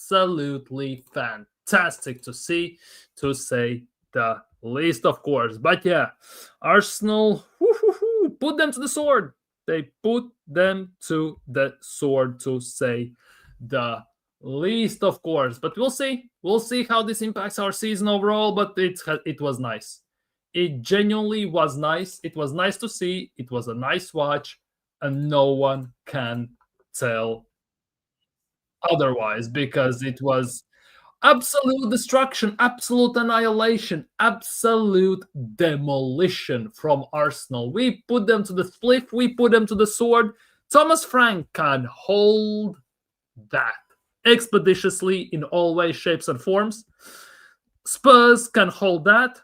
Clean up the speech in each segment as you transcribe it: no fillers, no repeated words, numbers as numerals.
absolutely fantastic to see, to say the least, of course. But yeah, Arsenal put them to the sword. They put them to the sword, to say the least, of course. But we'll see. We'll see how this impacts our season overall. But it was nice. It genuinely was nice. It was nice to see. It was a nice watch, and no one can tell otherwise, because it was absolute destruction, absolute annihilation, absolute demolition from Arsenal. We put them to the split, we put them to the sword. Thomas Frank can hold that expeditiously in all ways, shapes, and forms. Spurs can hold that.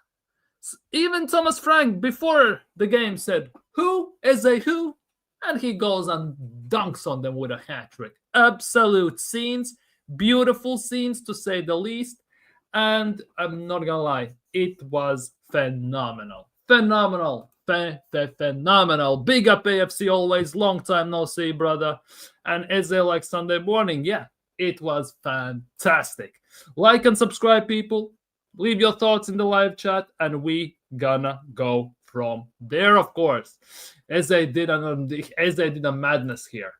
Even Thomas Frank, before the game, said, "Who is a who?" And he goes and dunks on them with a hat trick. Absolute scenes, beautiful scenes to say the least. And I'm not gonna lie, it was phenomenal. Phenomenal. Phenomenal. Big up AFC always. Long time no see, brother. And as they like Sunday morning, yeah, it was fantastic. Like and subscribe, people. Leave your thoughts in the live chat, and we gonna go from there, of course. As they did a madness here.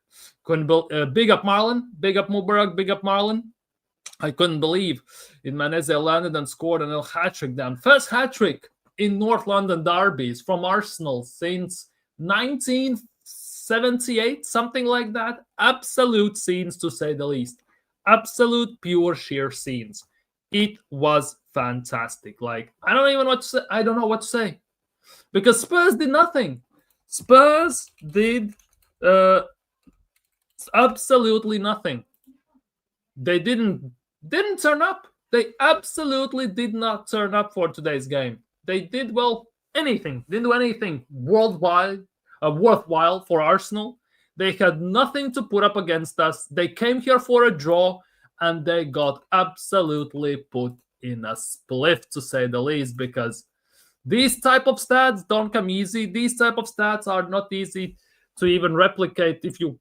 Big up Marlon, big up Mubarak, big up Marlon. I couldn't believe it, man, as they landed and scored an hat trick down. First hat trick in North London derbies from Arsenal since 1978, something like that. Absolute scenes, to say the least. Absolute pure sheer scenes. It was fantastic. Like, I don't even know what to say. I don't know what to say, because Spurs did nothing. Spurs did absolutely nothing. They didn't turn up. They absolutely did not turn up for today's game. They did, well, anything. Didn't do anything worthwhile for Arsenal. They had nothing to put up against us. They came here for a draw, and they got absolutely put in a spliff, to say the least, because these type of stats don't come easy. These type of stats are not easy to even replicate if you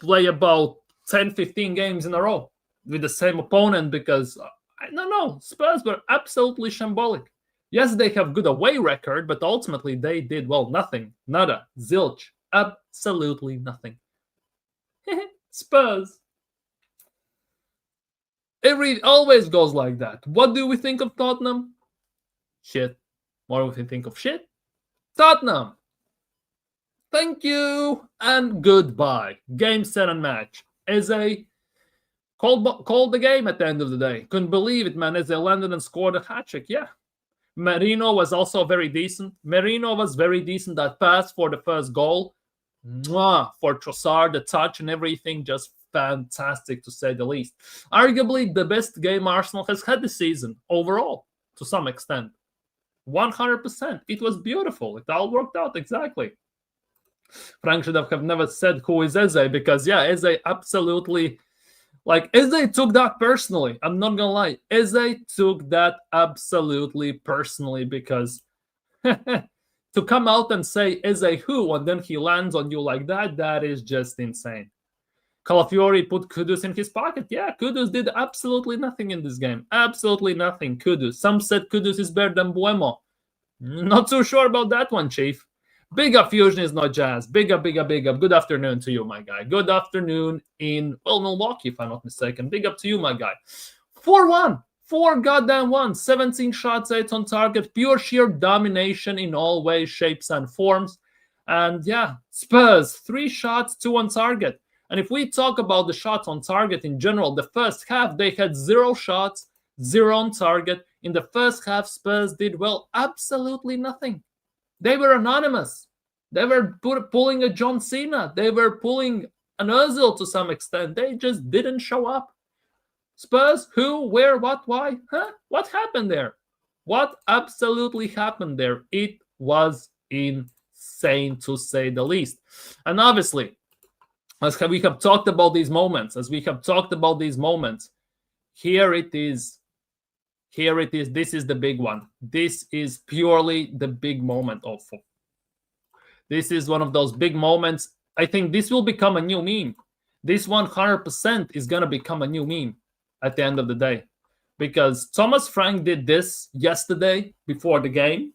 play about 10, 15 games in a row with the same opponent, because, I don't know, Spurs were absolutely shambolic. Yes, they have good away record, but ultimately they did, well, nothing. Nada. Zilch. Absolutely nothing. Spurs. It always goes like that. What do we think of Tottenham? Shit. What do we think of shit? Tottenham. Thank you and goodbye. Game, set, and match. Eze called the game at the end of the day. Couldn't believe it, man. Eze landed and scored a hat trick. Yeah. Merino was also very decent. Merino was very decent. That pass for the first goal. Mwah, for Trossard, the touch and everything, just fantastic, to say the least. Arguably the best game Arsenal has had this season overall, to some extent. 100%. It was beautiful. It all worked out exactly. Frank should have never said who is Eze, because, yeah, Eze absolutely, like, Eze took that personally. I'm not gonna lie. Eze took that absolutely personally, because to come out and say Eze who, and then he lands on you like that, that is just insane. Calafiori put Kudus in his pocket. Yeah, Kudus did absolutely nothing in this game. Absolutely nothing. Kudus. Some said Kudus is better than Buemo. Not too sure about that one, Chief. Big up Fusion is not jazz. Big up, big up, big up. Good afternoon to you, my guy. Good afternoon in, well, Milwaukee, if I'm not mistaken. Big up to you, my guy. 4-1. 4 goddamn 1. 17 shots, 8 on target. Pure sheer domination in all ways, shapes, and forms. And yeah, Spurs, 3 shots, 2 on target. And if we talk about the shots on target in general, the first half, they had 0 shots, 0 on target. In the first half, Spurs did, well, absolutely nothing. They were anonymous. They were pulling a John Cena. They were pulling an Ozil to some extent. They just didn't show up. Spurs, who, where, what, why? Huh? What happened there? What absolutely happened there? It was insane, to say the least. And obviously, as we have talked about these moments, here it is. This is the big one. This is purely the big moment of. This is one of those big moments. I think this will become a new meme. This 100% is going to become a new meme. at the end of the day. Because Thomas Frank did this yesterday before the game,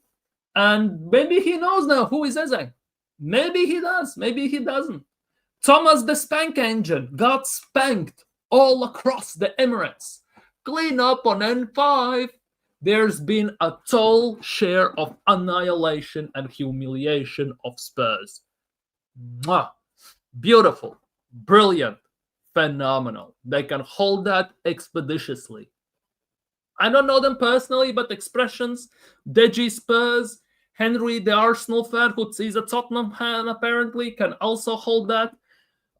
and maybe he knows now who is Eze. Maybe he does, maybe he doesn't. Thomas the Spank Engine got spanked all across the Emirates. Clean up on N5. There's been a total share of annihilation and humiliation of Spurs. Mwah. Beautiful, brilliant, phenomenal. They can hold that expeditiously. I don't know them personally, but expressions, Deji Spurs, Henry the Arsenal fan who is a Tottenham fan apparently can also hold that.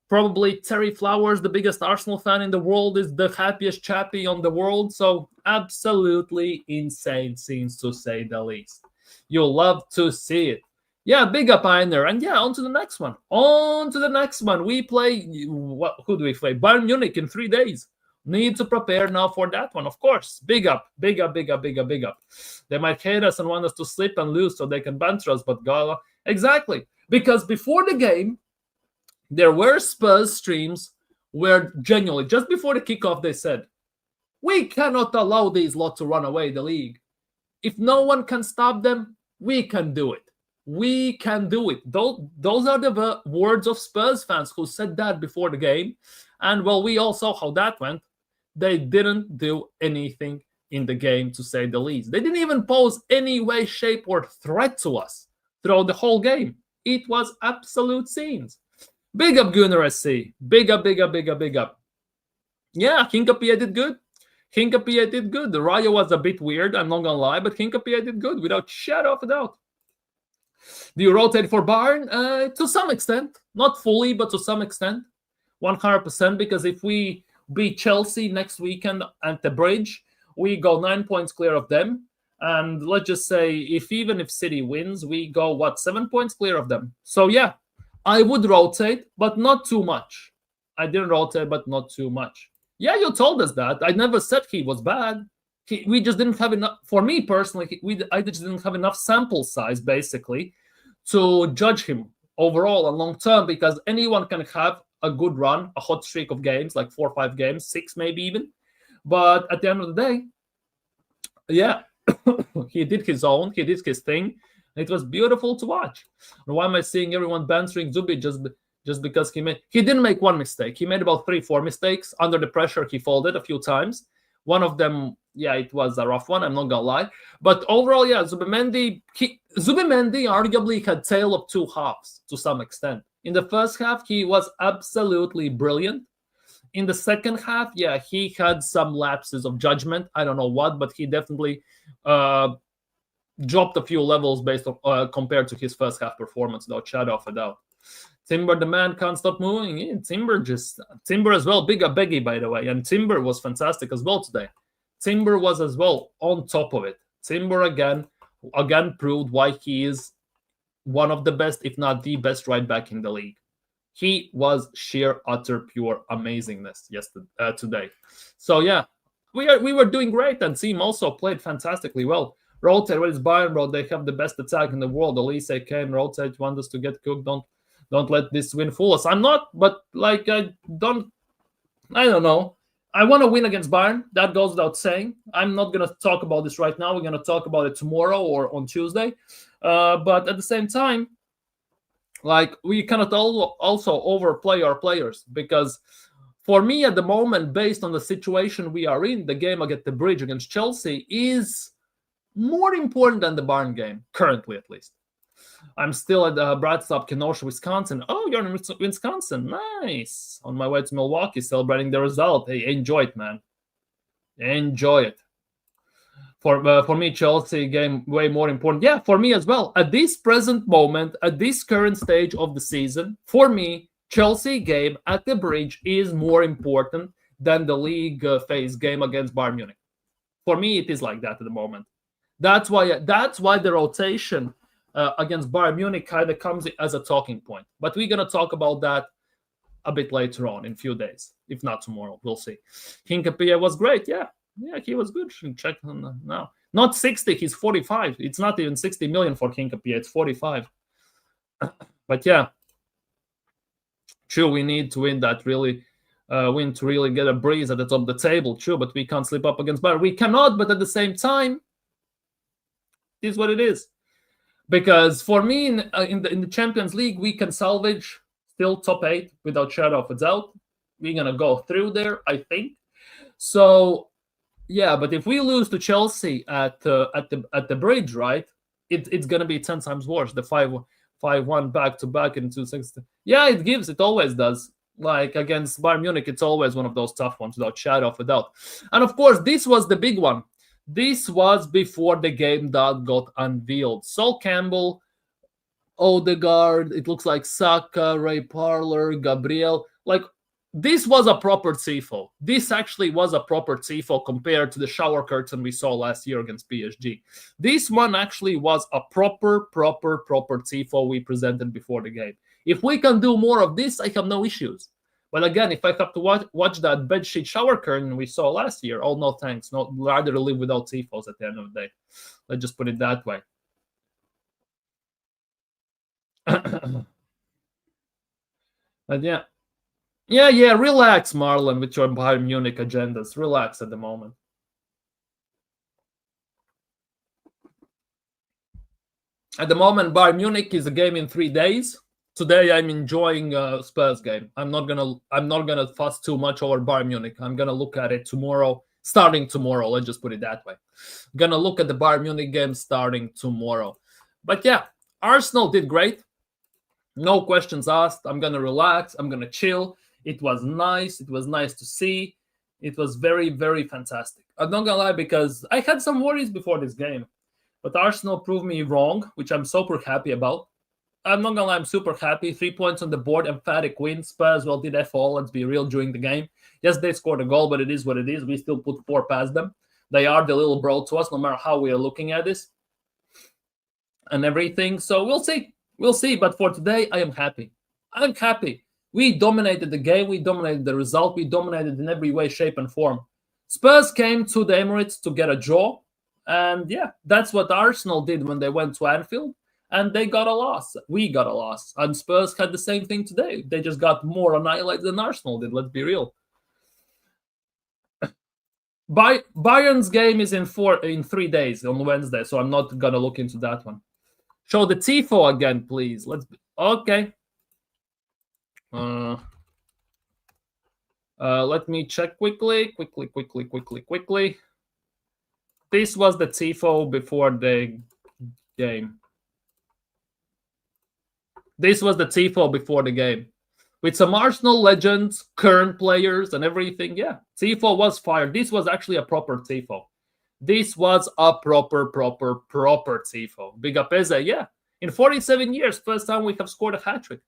Probably Terry Flowers, the biggest Arsenal fan in the world, is the happiest chappy on the world. So absolutely insane scenes to say the least. You'll love to see it. Yeah, big up Einer. And yeah, on to the next one. On to the next one. We play, who do we play? Bayern Munich in 3 days. Need to prepare now for that one, of course. Big up, big up, big up, big up, big up. They might hate us and want us to slip and lose so they can banter us, but Gala. Exactly. Because before the game, there were Spurs streams where genuinely, just before the kickoff, they said, we cannot allow these lot to run away the league. If no one can stop them, we can do it. We can do it. Those are the words of Spurs fans who said that before the game. And well, we all saw how that went. They didn't do anything in the game, to say the least. They didn't even pose any way, shape, or threat to us throughout the whole game. It was absolute scenes. Big up Gunnar SC. Big up, big up, big up, big up. Yeah, Hinkapie did good. Hinkapie did good. The Raya was a bit weird, I'm not gonna lie, but Hinkapie did good without shadow of a doubt. Do you rotate for Bayern? To some extent. Not fully, but to some extent. 100%, because if we beat Chelsea next weekend at the Bridge, we go 9 points clear of them. And let's just say, even if City wins, we go, 7 points clear of them. So yeah, I would rotate, but not too much. I didn't rotate, but not too much. Yeah, you told us that. I never said he was bad. We just didn't have enough, for me personally, I just didn't have enough sample size, basically, to judge him overall and long term, because anyone can have a good run, a hot streak of games, like 4 or 5 games, 6 maybe even. But at the end of the day, yeah, he did his own, he did his thing. It was beautiful to watch. And why am I seeing everyone bantering Zubi just because he didn't make one mistake. He made about 3-4 mistakes. Under the pressure, he folded a few times. One of them, yeah, it was a rough one, I'm not gonna lie. But overall, yeah, Zubimendi arguably had tale of two halves to some extent. In the first half, he was absolutely brilliant. In the second half, yeah, he had some lapses of judgment. I don't know what, but he definitely dropped a few levels based on compared to his first half performance, without shadow of a doubt. Timber, the man, can't stop moving. Yeah, Timber as well. Big up Beggy, by the way. And Timber was fantastic as well today. Timber was as well on top of it. Timber again proved why he is one of the best, if not the best right back in the league. He was sheer, utter, pure amazingness today. So yeah, we were doing great, and team also played fantastically well. Rotate, what is Bayern, bro? They have the best attack in the world. Elise came, rotate, want us to get cooked. Don't let this win fool us. I'm not, but like I don't know. I want to win against Bayern. That goes without saying. I'm not going to talk about this right now. We're going to talk about it tomorrow or on Tuesday. But at the same time, like, we cannot also overplay our players, because for me at the moment, based on the situation we are in, the game against the Bridge against Chelsea is more important than the Bayern game, currently at least. I'm still at Bradstop, Kenosha, Wisconsin. Oh, you're in Wisconsin. Nice. On my way to Milwaukee, celebrating the result. Hey, enjoy it, man. Enjoy it. For me, Chelsea game way more important. Yeah, for me as well. At this present moment, at this current stage of the season, for me, Chelsea game at the Bridge is more important than the league phase game against Bayern Munich. For me, it is like that at the moment. That's why the rotation against Bayern Munich kind of comes as a talking point. But we're going to talk about that a bit later on in a few days. If not tomorrow, we'll see. Hinkapie was great, yeah. Yeah, he was good. Check on now. Not 60, he's 45. It's not even 60 million for Hinkapie, it's 45. But yeah, true, we need to win that really. We need to really get a breeze at the top of the table, true, but we can't slip up against Bayern. We cannot, but at the same time, it is what it is. Because for me, in the Champions League, we can salvage still top 8 without shadow of a doubt. We're gonna go through there, I think. So yeah, but if we lose to Chelsea at the bridge, right? It's gonna be 10 times worse. The 5-1 back to back in 2-6. Yeah, it always does. Like against Bayern Munich, it's always one of those tough ones without shadow of a doubt. And of course, this was the big one. This was before the game that got unveiled. Sol Campbell, Odegaard, it looks like Saka, Ray Parler, Gabriel. Like, this was a proper tifo. This actually was a proper tifo compared to the shower curtain we saw last year against PSG. This one actually was a proper tifo we presented before the game. If we can do more of this, I have no issues. But again, if I have to watch that bedsheet shower curtain we saw last year, oh, no thanks. No, rather live without tifos at the end of the day. Let's just put it that way. But yeah. Yeah, relax, Marlon, with your Bayern Munich agendas. Relax at the moment. At the moment, Bayern Munich is a game in 3 days. Today, I'm enjoying Spurs game. I'm not gonna fuss too much over Bayern Munich. I'm gonna look at it tomorrow, starting tomorrow. Let's just put it that way. I'm gonna look at the Bayern Munich game starting tomorrow. But yeah, Arsenal did great. No questions asked. I'm gonna relax. I'm gonna chill. It was nice. It was nice to see. It was very, very fantastic. I'm not gonna lie, because I had some worries before this game, but Arsenal proved me wrong, which I'm super happy about. I'm not gonna lie, I'm super happy. 3 points on the board, emphatic win. Spurs, well, did F all. Let's be real during the game. Yes, they scored a goal, but it is what it is. We still put 4 past them. They are the little bro to us, no matter how we are looking at this and everything. So we'll see. We'll see. But for today, I am happy. I'm happy. We dominated the game. We dominated the result. We dominated in every way, shape, and form. Spurs came to the Emirates to get a draw. And yeah, that's what Arsenal did when they went to Anfield. And they got a loss. We got a loss. And Spurs had the same thing today. They just got more annihilated than Arsenal did. Let's be real. Bayern's game is in 3 days on Wednesday, so I'm not gonna look into that one. Show the tifo again, please. Okay. Let me check quickly. This was the tifo before the game. This was the tifo before the game. With some Arsenal legends, current players, and everything. Yeah, tifo was fired. This was actually a proper tifo. This was a proper tifo. Big up Eze. Yeah, in 47 years, first time we have scored a hat-trick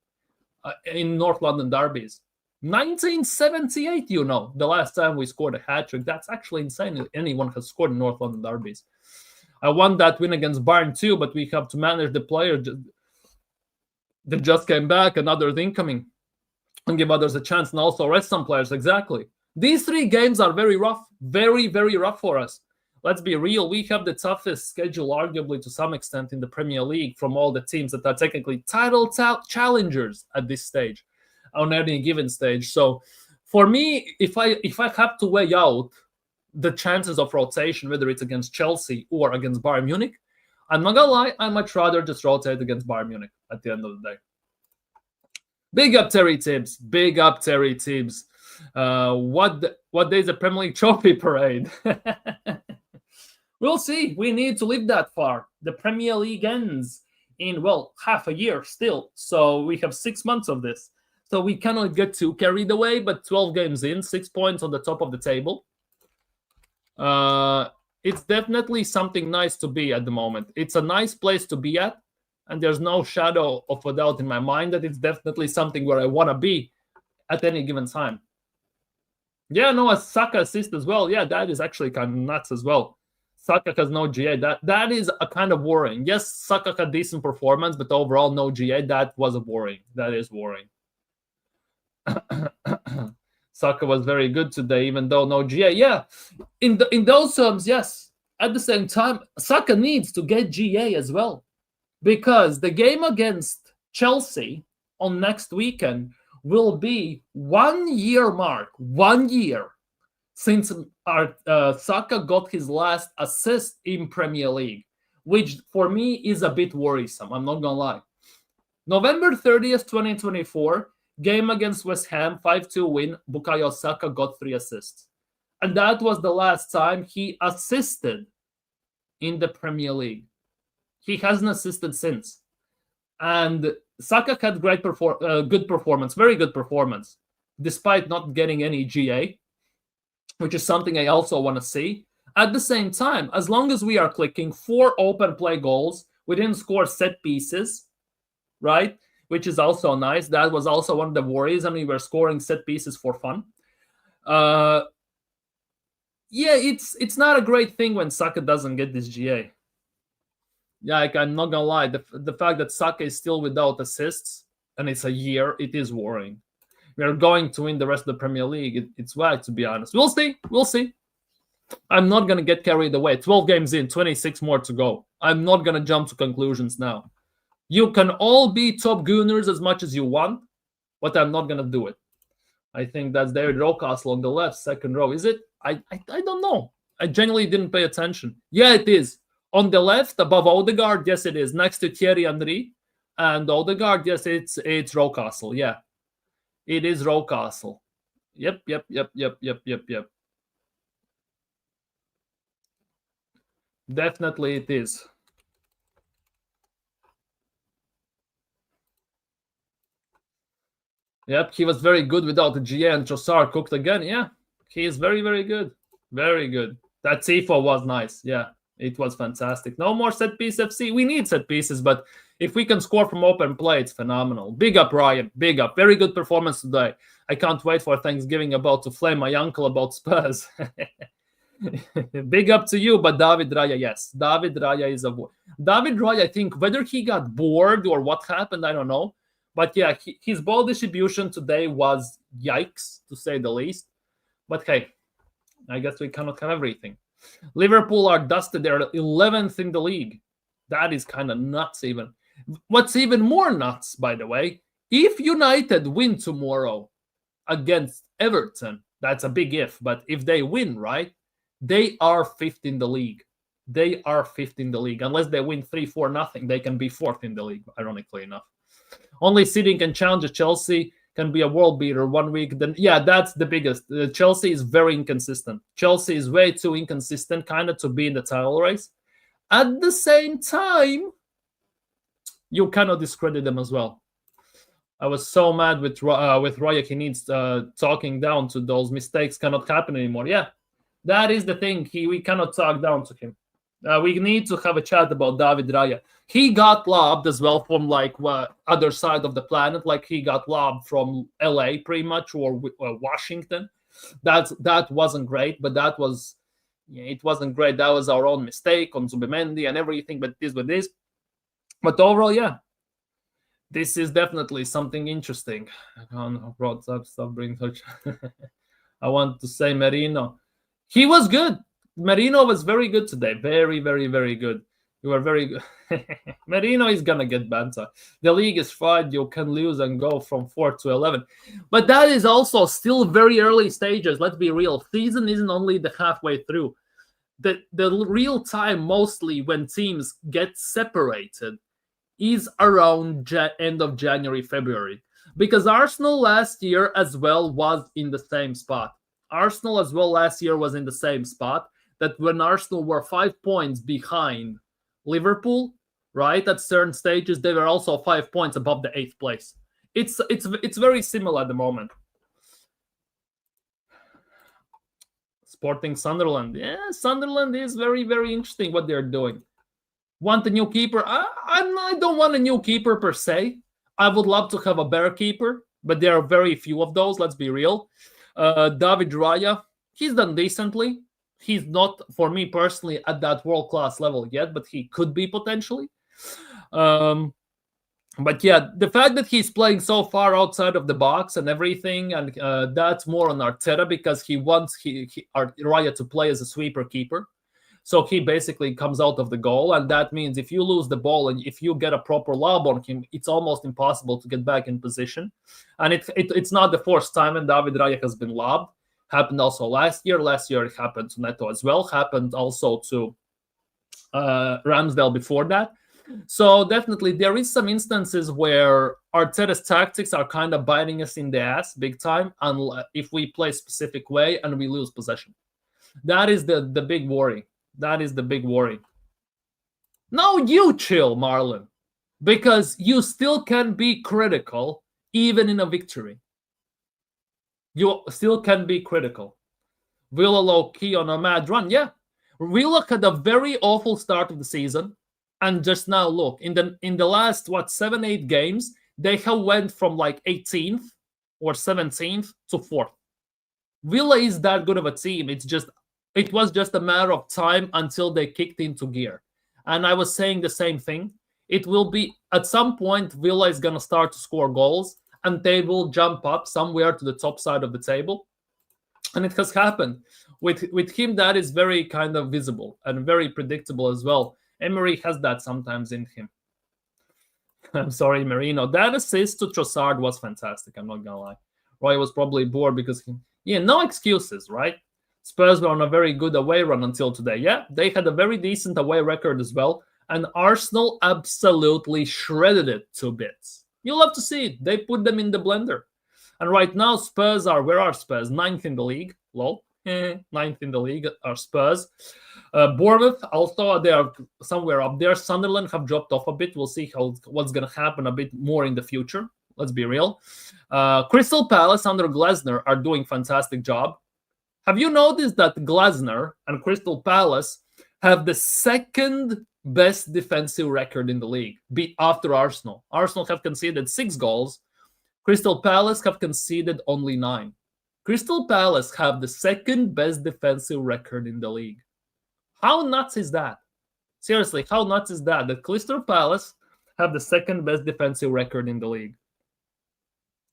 in North London derbies. 1978, the last time we scored a hat-trick. That's actually insane if anyone has scored in North London derbies. I won that win against Bayern too, but we have to manage the players that just came back and others incoming and give others a chance, and also rest some players. Exactly. These 3 games are very rough, very, very rough for us. Let's be real. We have the toughest schedule, arguably to some extent, in the Premier League from all the teams that are technically title challengers at this stage, on any given stage. So for me, if I have to weigh out the chances of rotation, whether it's against Chelsea or against Bayern Munich, I'm not gonna lie, I'd much rather just rotate against Bayern Munich at the end of the day. Big up Terry Tibbs. Big up Terry Tibbs. What day is the Premier League trophy parade? We'll see. We need to live that far. The Premier League ends in, well, half a year still. So we have 6 months of this. So we cannot get too carried away, but 12 games in, 6 points on the top of the table. It's definitely something nice to be at the moment. It's a nice place to be at, and there's no shadow of a doubt in my mind that it's definitely something where I want to be at any given time. Yeah, no, a Saka assist as well. Yeah, that is actually kind of nuts as well. Saka has no GA. That is a kind of worrying. Yes, Saka had decent performance, but overall no GA. That was worrying. That is worrying. Saka was very good today, even though no GA. Yeah, in those terms, yes. At the same time, Saka needs to get GA as well, because the game against Chelsea on next weekend will be 1 year mark, 1 year since Saka got his last assist in Premier League, which for me is a bit worrisome. I'm not gonna lie. November 30th, 2024, game against West Ham, 5-2 win. Bukayo Saka got 3 assists. And that was the last time he assisted in the Premier League. He hasn't assisted since. And Saka had good performance, very good performance, despite not getting any GA, which is something I also want to see. At the same time, as long as we are clicking 4 open play goals, we didn't score set pieces, right? Which is also nice. That was also one of the worries, and we were scoring set pieces for fun. Yeah, it's not a great thing when Saka doesn't get this GA. Yeah, like, I'm not gonna lie. The fact that Saka is still without assists and it's a year, it is worrying. We are going to win the rest of the Premier League. It's whack, to be honest. We'll see. We'll see. I'm not gonna get carried away. 12 games in, 26 more to go. I'm not gonna jump to conclusions now. You can all be top gooners as much as you want, but I'm not gonna do it. I think that's David Rocastle on the left, second row. Is it? I don't know. I genuinely didn't pay attention. Yeah, it is. On the left, above Odegaard, yes, it is. Next to Thierry Henry and Odegaard, yes, it's Rocastle. Yeah, it is Rocastle. Yep. Definitely it is. Yep, he was very good without the GA, and Trossard cooked again. Yeah, he is very, very good. Very good. That Tifo was nice. Yeah, it was fantastic. No more set piece FC. We need set pieces, but if we can score from open play, it's phenomenal. Big up, Ryan. Big up. Very good performance today. I can't wait for Thanksgiving about to flame my uncle about Spurs. Big up to you, but David Raya, yes. David Raya is David Raya, I think, whether he got bored or what happened, I don't know. But yeah, his ball distribution today was yikes, to say the least. But hey, I guess we cannot have everything. Liverpool are dusted. They're 11th in the league. That is kind of nuts even. What's even more nuts, by the way, if United win tomorrow against Everton, that's a big if, but if they win, right, they are 5th in the league. They are 5th in the league. Unless they win 3-4-0, they can be 4th in the league, ironically enough. Only City can challenge Chelsea, can be a world beater 1 week. Then yeah, that's the biggest. Chelsea is very inconsistent. Chelsea is way too inconsistent, kind of, to be in the title race. At the same time, you cannot discredit them as well. I was so mad with Raya. He needs talking down to those mistakes cannot happen anymore. Yeah, that is the thing. We cannot talk down to him. We need to have a chat about David Raya. He got lobbed as well from other side of the planet. Like he got lobbed from LA pretty much, or Washington. That wasn't great, but it wasn't great. That was our own mistake on Zubimendi and everything. But this with this. But overall, yeah, this is definitely something interesting. I want to say Merino. He was good. Merino was very good today. Very, very, very good. You are very good. Merino is going to get banter. The league is fried. You can lose and go from 4 to 11. But that is also still very early stages. Let's be real. Season isn't only the halfway through. The real time, mostly when teams get separated, is around end of January, February. Because Arsenal last year as well was in the same spot. Arsenal as well last year was in the same spot. That when Arsenal were 5 points behind Liverpool, right, at certain stages, they were also 5 points above the 8th place. It's very similar at the moment. Sporting Sunderland. Yeah, Sunderland is very, very interesting what they're doing. Want a new keeper? I don't want a new keeper per se. I would love to have a better keeper, but there are very few of those, let's be real. David Raya, he's done decently. He's not, for me personally, at that world-class level yet, but he could be potentially. But yeah, the fact that he's playing so far outside of the box and everything, and that's more on Arteta because he wants Raya to play as a sweeper keeper. So he basically comes out of the goal, and that means if you lose the ball and if you get a proper lob on him, it's almost impossible to get back in position. And it's not the first time when David Raya has been lobbed. Happened also last year. Last year it happened to Neto as well. Happened also to Ramsdale before that. So definitely there is some instances where Arteta's tactics are kind of biting us in the ass big time, and if we play a specific way and we lose possession. That is the big worry. That is the big worry. Now you chill, Marlon, because you still can be critical even in a victory. You still can be critical. Villa low-key on a mad run. Yeah. Villa had a very awful start of the season. And just now, look, in the last, 7-8 games, they have went from like 18th or 17th to 4th. Villa is that good of a team. It was just a matter of time until they kicked into gear. And I was saying the same thing. It will be, at some point, Villa is going to start to score goals, and they will jump up somewhere to the top side of the table. And it has happened. With him, that is very kind of visible and very predictable as well. Emery has that sometimes in him. I'm sorry, Marino. That assist to Trossard was fantastic. I'm not going to lie. Roy was probably bored because, no excuses, right? Spurs were on a very good away run until today. Yeah, they had a very decent away record as well. And Arsenal absolutely shredded it to bits. You'll love to see it. They put them in the blender. And right now, Spurs where are Spurs? 9th in the league. Lol. 9th in the league are Spurs. Bournemouth, also, they are somewhere up there. Sunderland have dropped off a bit. We'll see what's going to happen a bit more in the future. Let's be real. Crystal Palace under Glasner are doing fantastic job. Have you noticed that Glasner and Crystal Palace have the second best defensive record in the league, after Arsenal? Arsenal have conceded 6 goals. Crystal Palace have conceded only 9. Crystal Palace have the second best defensive record in the league. How nuts is that? Seriously, how nuts is that? That Crystal Palace have the second best defensive record in the league.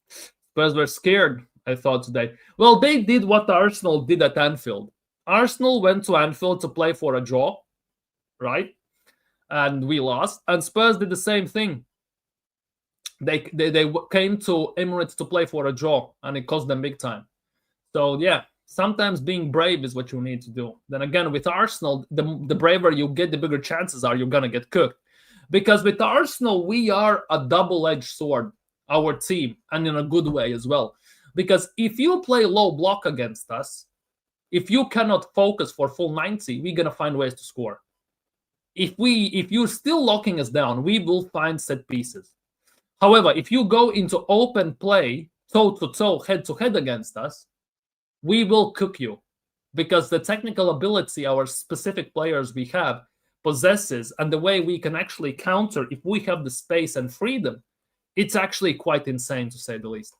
Spurs were scared, I thought today. Well, they did what Arsenal did at Anfield. Arsenal went to Anfield to play for a draw, right? And we lost. And Spurs did the same thing. They came to Emirates to play for a draw, and it cost them big time. So, yeah, sometimes being brave is what you need to do. Then again, with Arsenal, the braver you get, the bigger chances are you're going to get cooked. Because with Arsenal, we are a double-edged sword, our team, and in a good way as well. Because if you play low block against us, if you cannot focus for full 90, we're going to find ways to score. If you're still locking us down, we will find set pieces. However, if you go into open play, toe-to-toe, head-to-head against us, we will cook you. Because the technical ability our specific players we have possesses, and the way we can actually counter if we have the space and freedom, it's actually quite insane, to say the least.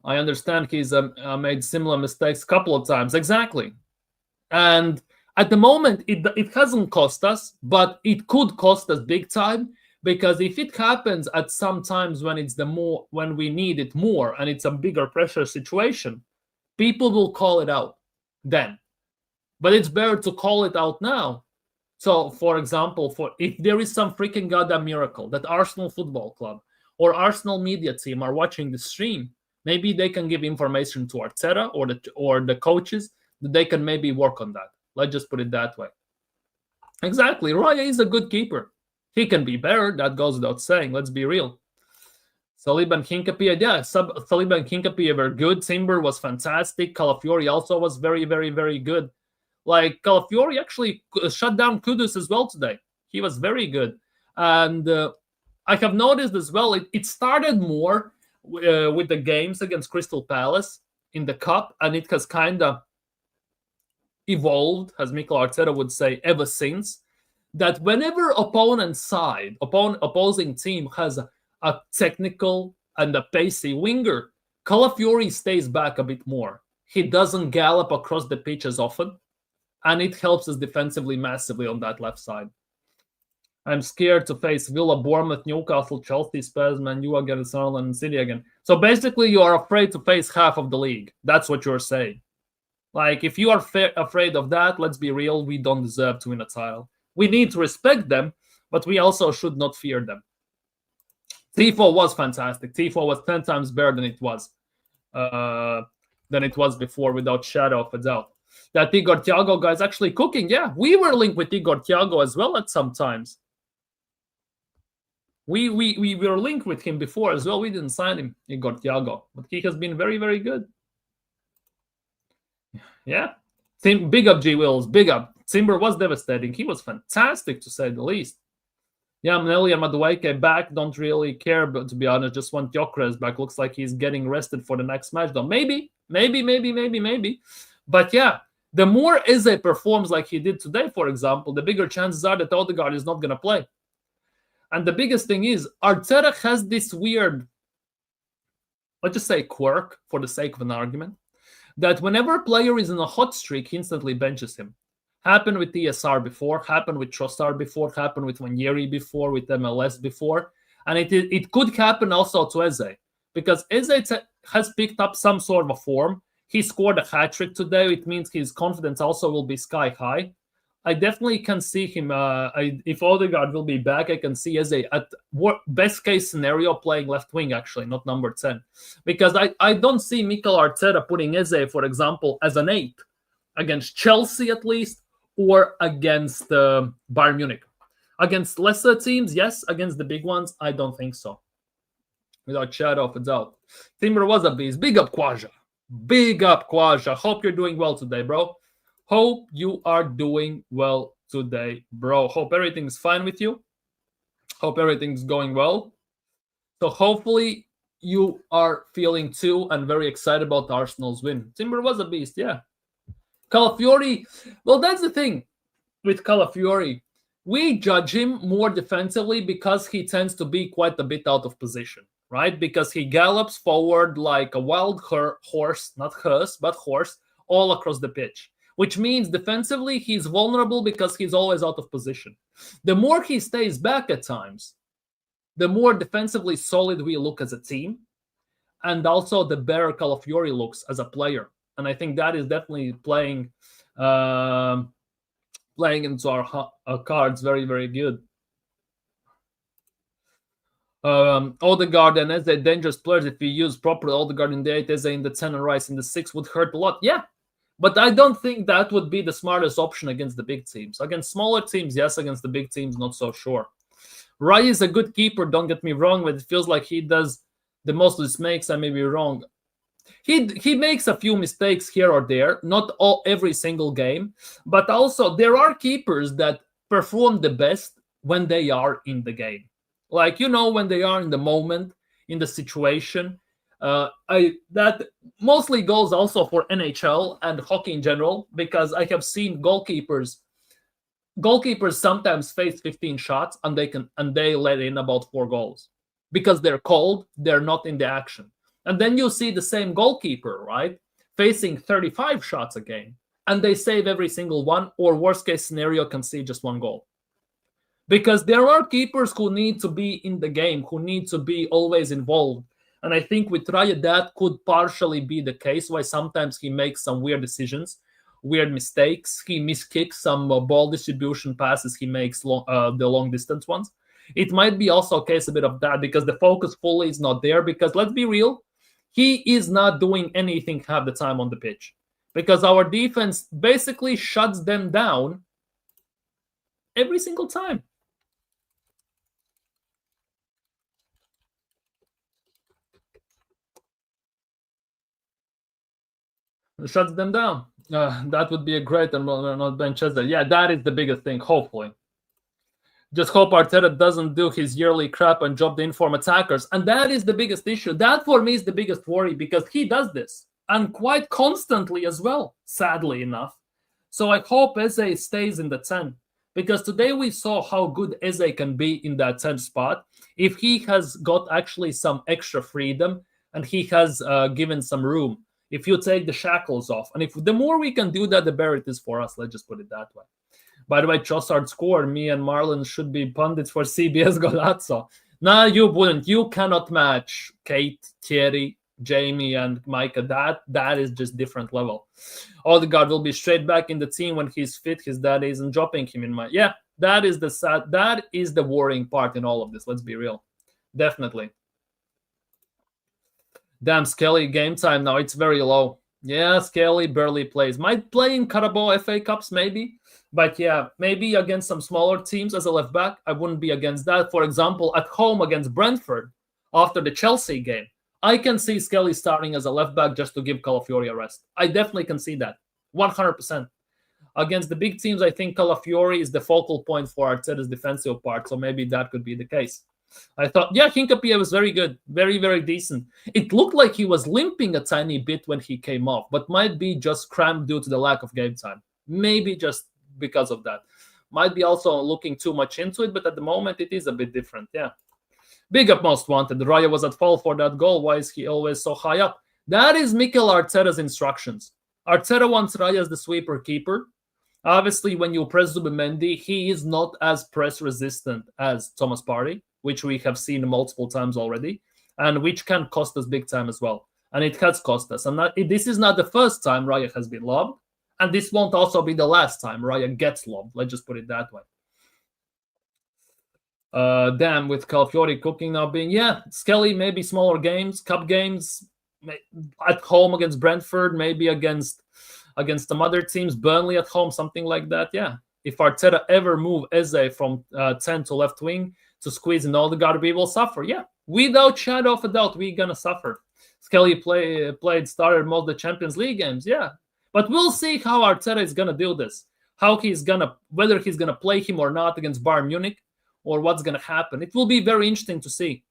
I understand he's made similar mistakes a couple of times. Exactly. And at the moment, it hasn't cost us, but it could cost us big time, because if it happens at some times when we need it more and it's a bigger pressure situation, people will call it out then. But it's better to call it out now. So, for example, if there is some freaking goddamn miracle that Arsenal Football Club or Arsenal media team are watching the stream, maybe they can give information to Arteta or the coaches that they can maybe work on that. Let's just put it that way. Exactly. Raya is a good keeper. He can be better. That goes without saying. Let's be real. Saliba and Hincapié, yeah, Saliba and Hincapié were good. Timber was fantastic. Calafiori also was very, very, very good. Like, Calafiori actually shut down Kudus as well today. He was very good. And I have noticed as well, it started more with the games against Crystal Palace in the Cup, and it has kind of evolved, as Mikel Arteta would say, ever since. That whenever opposing team has a technical and a pacey winger, Calafiori stays back a bit more. He doesn't gallop across the pitch as often, and it helps us defensively massively on that left side. I'm scared to face Villa, Bournemouth, Newcastle, Chelsea, Spurs, Man U against Sunderland and City again. So basically, you are afraid to face half of the league. That's what you're saying. Like, if you are afraid of that, let's be real, we don't deserve to win a title. We need to respect them, but we also should not fear them. Tifo was fantastic. Tifo was 10 times better than it was before, without shadow of a doubt. That Igor Thiago guy is actually cooking. Yeah, we were linked with Igor Thiago as well at some times. We were linked with him before as well. We didn't sign him, Igor Thiago, but he has been very, very good. Yeah. Big up, G Wills. Big up. Timber was devastating. He was fantastic, to say the least. Yeah, Manelli and Madueke back. Don't really care, but to be honest, just want Gyökeres back. Looks like he's getting rested for the next match, though. Maybe. But yeah, the more Eze performs like he did today, for example, the bigger chances are that Odegaard is not going to play. And the biggest thing is, Arteta has this weird, let's just say quirk, for the sake of an argument, that whenever a player is in a hot streak, he instantly benches him. Happened with ESR before, happened with Trossard before, happened with Wanyeri before, with MLS before. And it could happen also to Eze, because Eze has picked up some sort of a form. He scored a hat-trick today. It means his confidence also will be sky high. I definitely can see him, if Odegaard will be back, I can see Eze at best case scenario playing left wing, actually, not number 10. Because I don't see Mikel Arteta putting Eze, for example, as an 8 against Chelsea at least, or against Bayern Munich. Against lesser teams, yes. Against the big ones, I don't think so. Without shadow of a doubt. Timber was a beast. Big up, Quaja. Big up, Quaja. Hope you're doing well today, bro. Hope you are doing well today, bro. Hope everything's fine with you. Hope everything's going well. So hopefully you are feeling too and very excited about Arsenal's win. Timber was a beast, yeah. Calafiori, well, that's the thing with Calafiori. We judge him more defensively because he tends to be quite a bit out of position, right? Because he gallops forward like a wild horse, not hearse, but horse, all across the pitch. Which means defensively, he's vulnerable because he's always out of position. The more he stays back at times, the more defensively solid we look as a team, and also the better Calafiori looks as a player. And I think that is definitely playing into our cards very, very good. Odegaard and Eze dangerous players. If we use proper Odegaard in the 8, Eze in the 10, and Rice in the 6 would hurt a lot. Yeah. But I don't think that would be the smartest option against the big teams. Against smaller teams, yes. Against the big teams, not so sure. Rai is a good keeper, don't get me wrong, but it feels like he does the most of his mistakes. I may be wrong. He makes a few mistakes here or there, not every single game. But also, there are keepers that perform the best when they are in the game. Like, when they are in the moment, in the situation. That mostly goes also for NHL and hockey in general, because I have seen goalkeepers sometimes face 15 shots and they let in about 4 goals because they're cold, they're not in the action. And then you see the same goalkeeper, right, facing 35 shots a game, and they save every single one, or worst case scenario can see just 1 goal. Because there are keepers who need to be in the game, who need to be always involved. And I think with Raya, that could partially be the case, why sometimes he makes some weird decisions, weird mistakes. He miskicks some ball distribution passes he makes, the long-distance ones. It might be also a case a bit of that, because the focus fully is not there. Because let's be real, he is not doing anything half the time on the pitch. Because our defense basically shuts them down every single time. Shuts them down. That would be a great and not bench Chester. Yeah, that is the biggest thing, hopefully. Just hope Arteta doesn't do his yearly crap and drop the inform attackers. And that is the biggest issue. That, for me, is the biggest worry, because he does this. And quite constantly as well, sadly enough. So I hope Eze stays in the 10. Because today we saw how good Eze can be in that 10 spot if he has got actually some extra freedom and he has given some room. If you take the shackles off. And if the more we can do that, the better it is for us. Let's just put it that way. By the way, Trossard scored. Me and Marlon should be pundits for CBS Golazzo. No, you wouldn't. You cannot match Kate, Thierry, Jamie and Micah, that is just different level. Odegaard will be straight back in the team when he's fit. His dad isn't dropping him in my That is the worrying part in all of this. Let's be real, definitely. Damn, Skelly game time now. It's very low. Yeah, Skelly barely plays. Might play in Carabao FA Cups maybe, but yeah, maybe against some smaller teams as a left back. I wouldn't be against that. For example, at home against Brentford after the Chelsea game, I can see Skelly starting as a left back just to give Calafiori a rest. I definitely can see that, 100%. Against the big teams, I think Calafiori is the focal point for Arteta's defensive part, so maybe that could be the case. I thought, yeah, Hinkapie was very good, very, very decent. It looked like he was limping a tiny bit when he came off, but might be just cramped due to the lack of game time. Maybe just because of that. Might be also looking too much into it, but at the moment it is a bit different, yeah. Big up most wanted. Raya was at fault for that goal. Why is he always so high up? That is Mikel Arteta's instructions. Arteta wants Raya as the sweeper keeper. Obviously, when you press Zubimendi, he is not as press resistant as Thomas Partey, which we have seen multiple times already, and which can cost us big time as well. And it has cost us. And this is not the first time Raya has been lobbed, and this won't also be the last time Raya gets lobbed. Let's just put it that way. Damn, with Calafiori cooking now being, yeah, Skelly, maybe smaller games, cup games, at home against Brentford, maybe against some other teams, Burnley at home, something like that, yeah. If Arteta ever move Eze from 10 to left wing to squeeze in Odegaard, we will suffer, yeah. Without shadow of a doubt, we're going to suffer. Skelly started most of the Champions League games, yeah. But we'll see how Arteta is going to do this. Whether he's going to play him or not against Bayern Munich, or what's going to happen. It will be very interesting to see.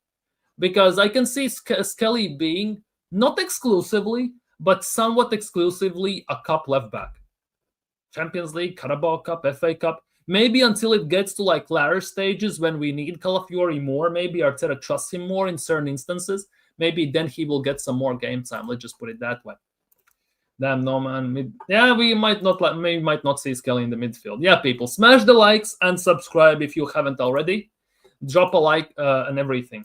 Because I can see Skelly being, not exclusively, but somewhat exclusively a cup left back. Champions League, Carabao Cup, FA Cup. Maybe until it gets to like latter stages when we need Calafiori more. Maybe Arteta trusts him more in certain instances. Maybe then he will get some more game time. Let's just put it that way. Damn, no man. We might not see Skelly in the midfield. Yeah, people, smash the likes and subscribe if you haven't already. Drop a like and everything.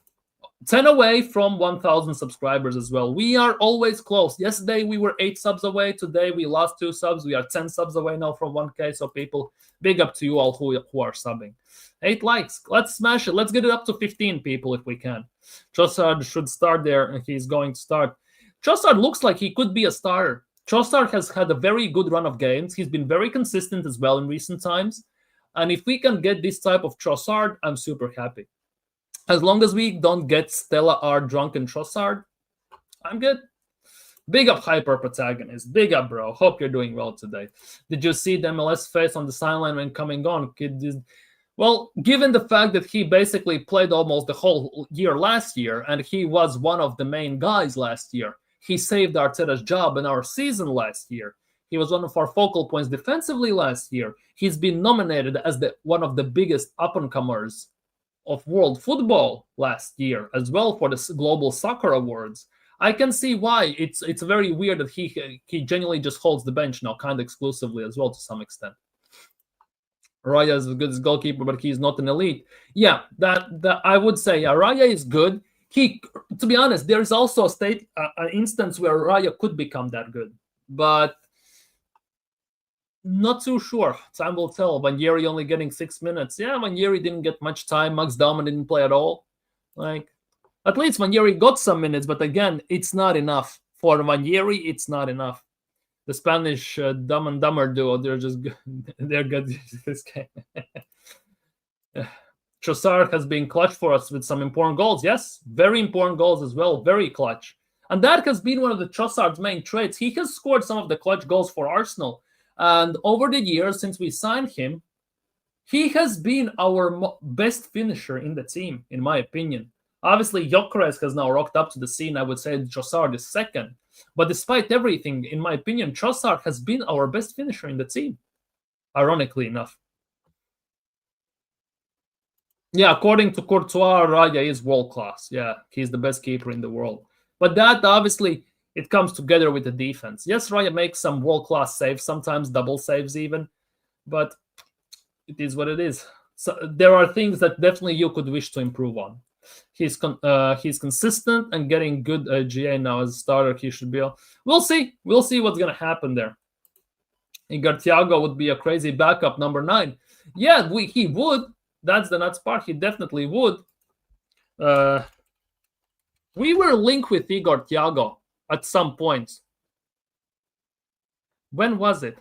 10 away from 1,000 subscribers as well. We are always close. Yesterday we were 8 subs away. Today we lost 2 subs. We are 10 subs away now from 1K. So people, big up to you all who are subbing. 8 likes. Let's smash it. Let's get it up to 15 people if we can. Trossard should start there, and he's going to start. Trossard looks like he could be a starter. Trossard has had a very good run of games. He's been very consistent as well in recent times. And if we can get this type of Trossard, I'm super happy. As long as we don't get Stella R drunken Trossard, I'm good. Big up Hyper Protagonist. Big up, bro. Hope you're doing well today. Did you see the MLS face on the sideline when coming on? Well, given the fact that he basically played almost the whole year last year, and he was one of the main guys last year, he saved Arteta's job in our season last year. He was one of our focal points defensively last year. He's been nominated as one of the biggest up-and-comers of world football last year as well for the Global Soccer Awards. I can see why it's very weird that he genuinely just holds the bench now, kind of exclusively as well to some extent. Raya is a good goalkeeper, but he's not an elite. Yeah, that I would say Raya is good. To be honest, there is also an instance where Raya could become that good, but not too sure. Time will tell. Vanjeri only getting 6 minutes. Yeah, Vanjeri didn't get much time. Max Dauman didn't play at all. At least Vanjeri got some minutes, but again, it's not enough. For Vanjeri, it's not enough. The Spanish Dumb and Dumber duo, they're just good. They're good this game. Trossard has been clutch for us with some important goals. Yes, very important goals as well. Very clutch. And that has been one of the Trossard's main traits. He has scored some of the clutch goals for Arsenal. And over the years, since we signed him, he has been our best finisher in the team, in my opinion. Obviously, Gyökeres has now rocked up to the scene. I would say Trossard is second. But despite everything, in my opinion, Trossard has been our best finisher in the team, ironically enough. Yeah, according to Courtois, Raya is world-class. Yeah, he's the best keeper in the world. But that, obviously, it comes together with the defense. Yes, Raya makes some world-class saves, sometimes double saves even. But it is what it is. So there are things that definitely you could wish to improve on. He's consistent and getting good GA now as a starter. He should be. We'll see. We'll see what's gonna happen there. Igor Thiago would be a crazy backup number 9. Yeah, he would. That's the nuts part. He definitely would. We were linked with Igor Thiago at some points. When was it?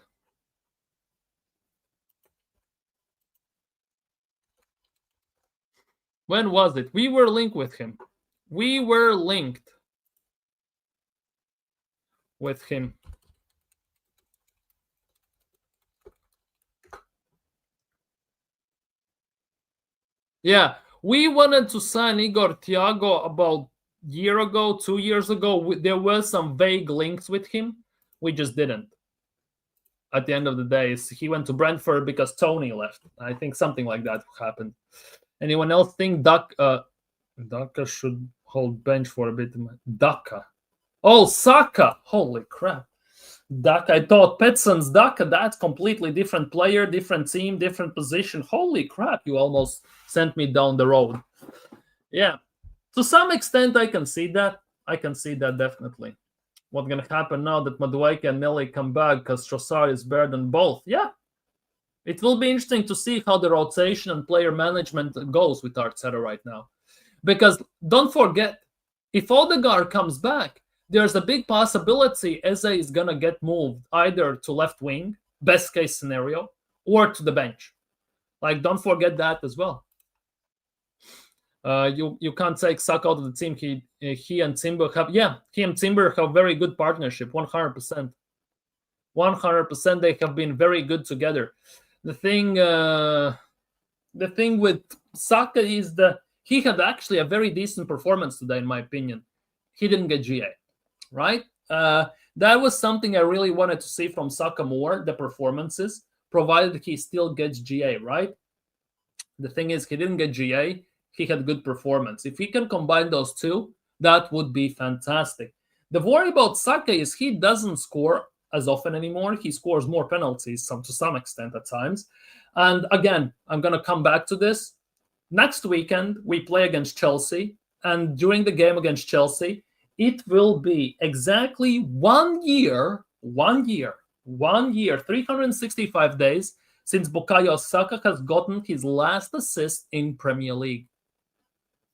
When was it? We were linked with him. We were linked with him. Yeah, we wanted to sign Igor Thiago about a year ago, 2 years ago. There were some vague links with him. We just didn't. At the end of the day, he went to Brentford because Tony left. I think something like that happened. Anyone else think Daka should hold bench for a bit? Daka. Oh, Saka. Holy crap. Daka. I thought Petson's Daka. That's completely different player, different team, different position. Holy crap. You almost sent me down the road. Yeah. To some extent, I can see that. I can see that definitely. What's going to happen now that Madueke and Nelly come back because Trossard is better than both? Yeah. It will be interesting to see how the rotation and player management goes with Arteta right now. Because don't forget, if Odegaard comes back, there's a big possibility Eze is going to get moved either to left wing, best case scenario, or to the bench. Like, don't forget that as well. You can't take Saka out of the team. He and Timber have a very good partnership, 100%. 100% they have been very good together. The thing with Saka is that he had actually a very decent performance today, in my opinion. He didn't get GA, right? That was something I really wanted to see from Saka more, the performances, provided he still gets GA, right? The thing is, he didn't get GA. He had good performance. If he can combine those two, that would be fantastic. The worry about Saka is he doesn't score as often anymore. He scores more penalties to some extent at times. And again, I'm going to come back to this. Next weekend, we play against Chelsea. And during the game against Chelsea, it will be exactly 1 year, 365 days since Bukayo Saka has gotten his last assist in Premier League.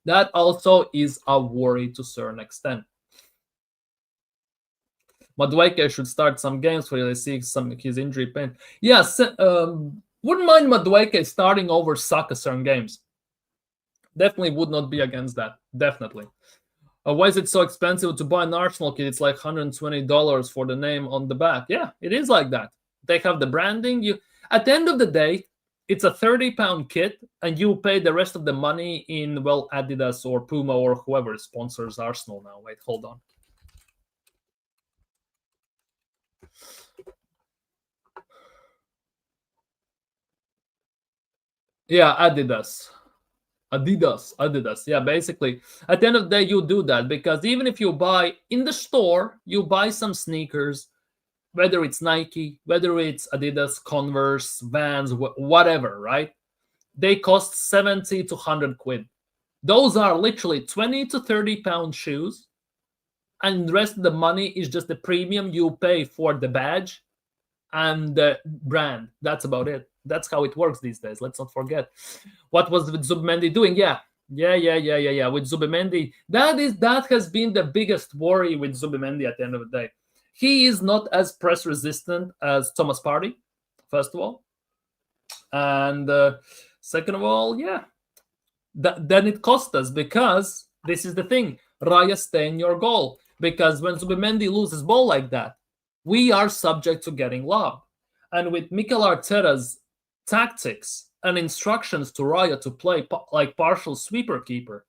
That also is a worry to a certain extent. Madueke should start some games where they see his injury pain. Yes, wouldn't mind Madueke starting over Saka certain games. Definitely would not be against that. Definitely. Why is it so expensive to buy an Arsenal kit? It's like $120 for the name on the back. Yeah, it is like that. They have the branding. At the end of the day, it's a £30 kit, and you pay the rest of the money in, well, Adidas or Puma or whoever sponsors Arsenal now. Wait, hold on. Yeah, Adidas. Yeah, basically, at the end of the day, you do that because even if you buy in the store, you buy some sneakers, whether it's Nike, whether it's Adidas, Converse, Vans, whatever, right? They cost 70 to 100 quid. Those are literally 20 to 30 pound shoes, and the rest of the money is just the premium you pay for the badge and the brand. That's about it. That's how it works these days. Let's not forget. What was with Zubimendi doing? Yeah. With Zubimendi, that has been the biggest worry with Zubimendi at the end of the day. He is not as press resistant as Thomas Partey, first of all. And second of all, yeah. Then it cost us because this is the thing. Raya, stay in your goal. Because when Zubimendi loses ball like that, we are subject to getting lobbed. And with Mikel Arteta's tactics and instructions to Raya to play like partial sweeper keeper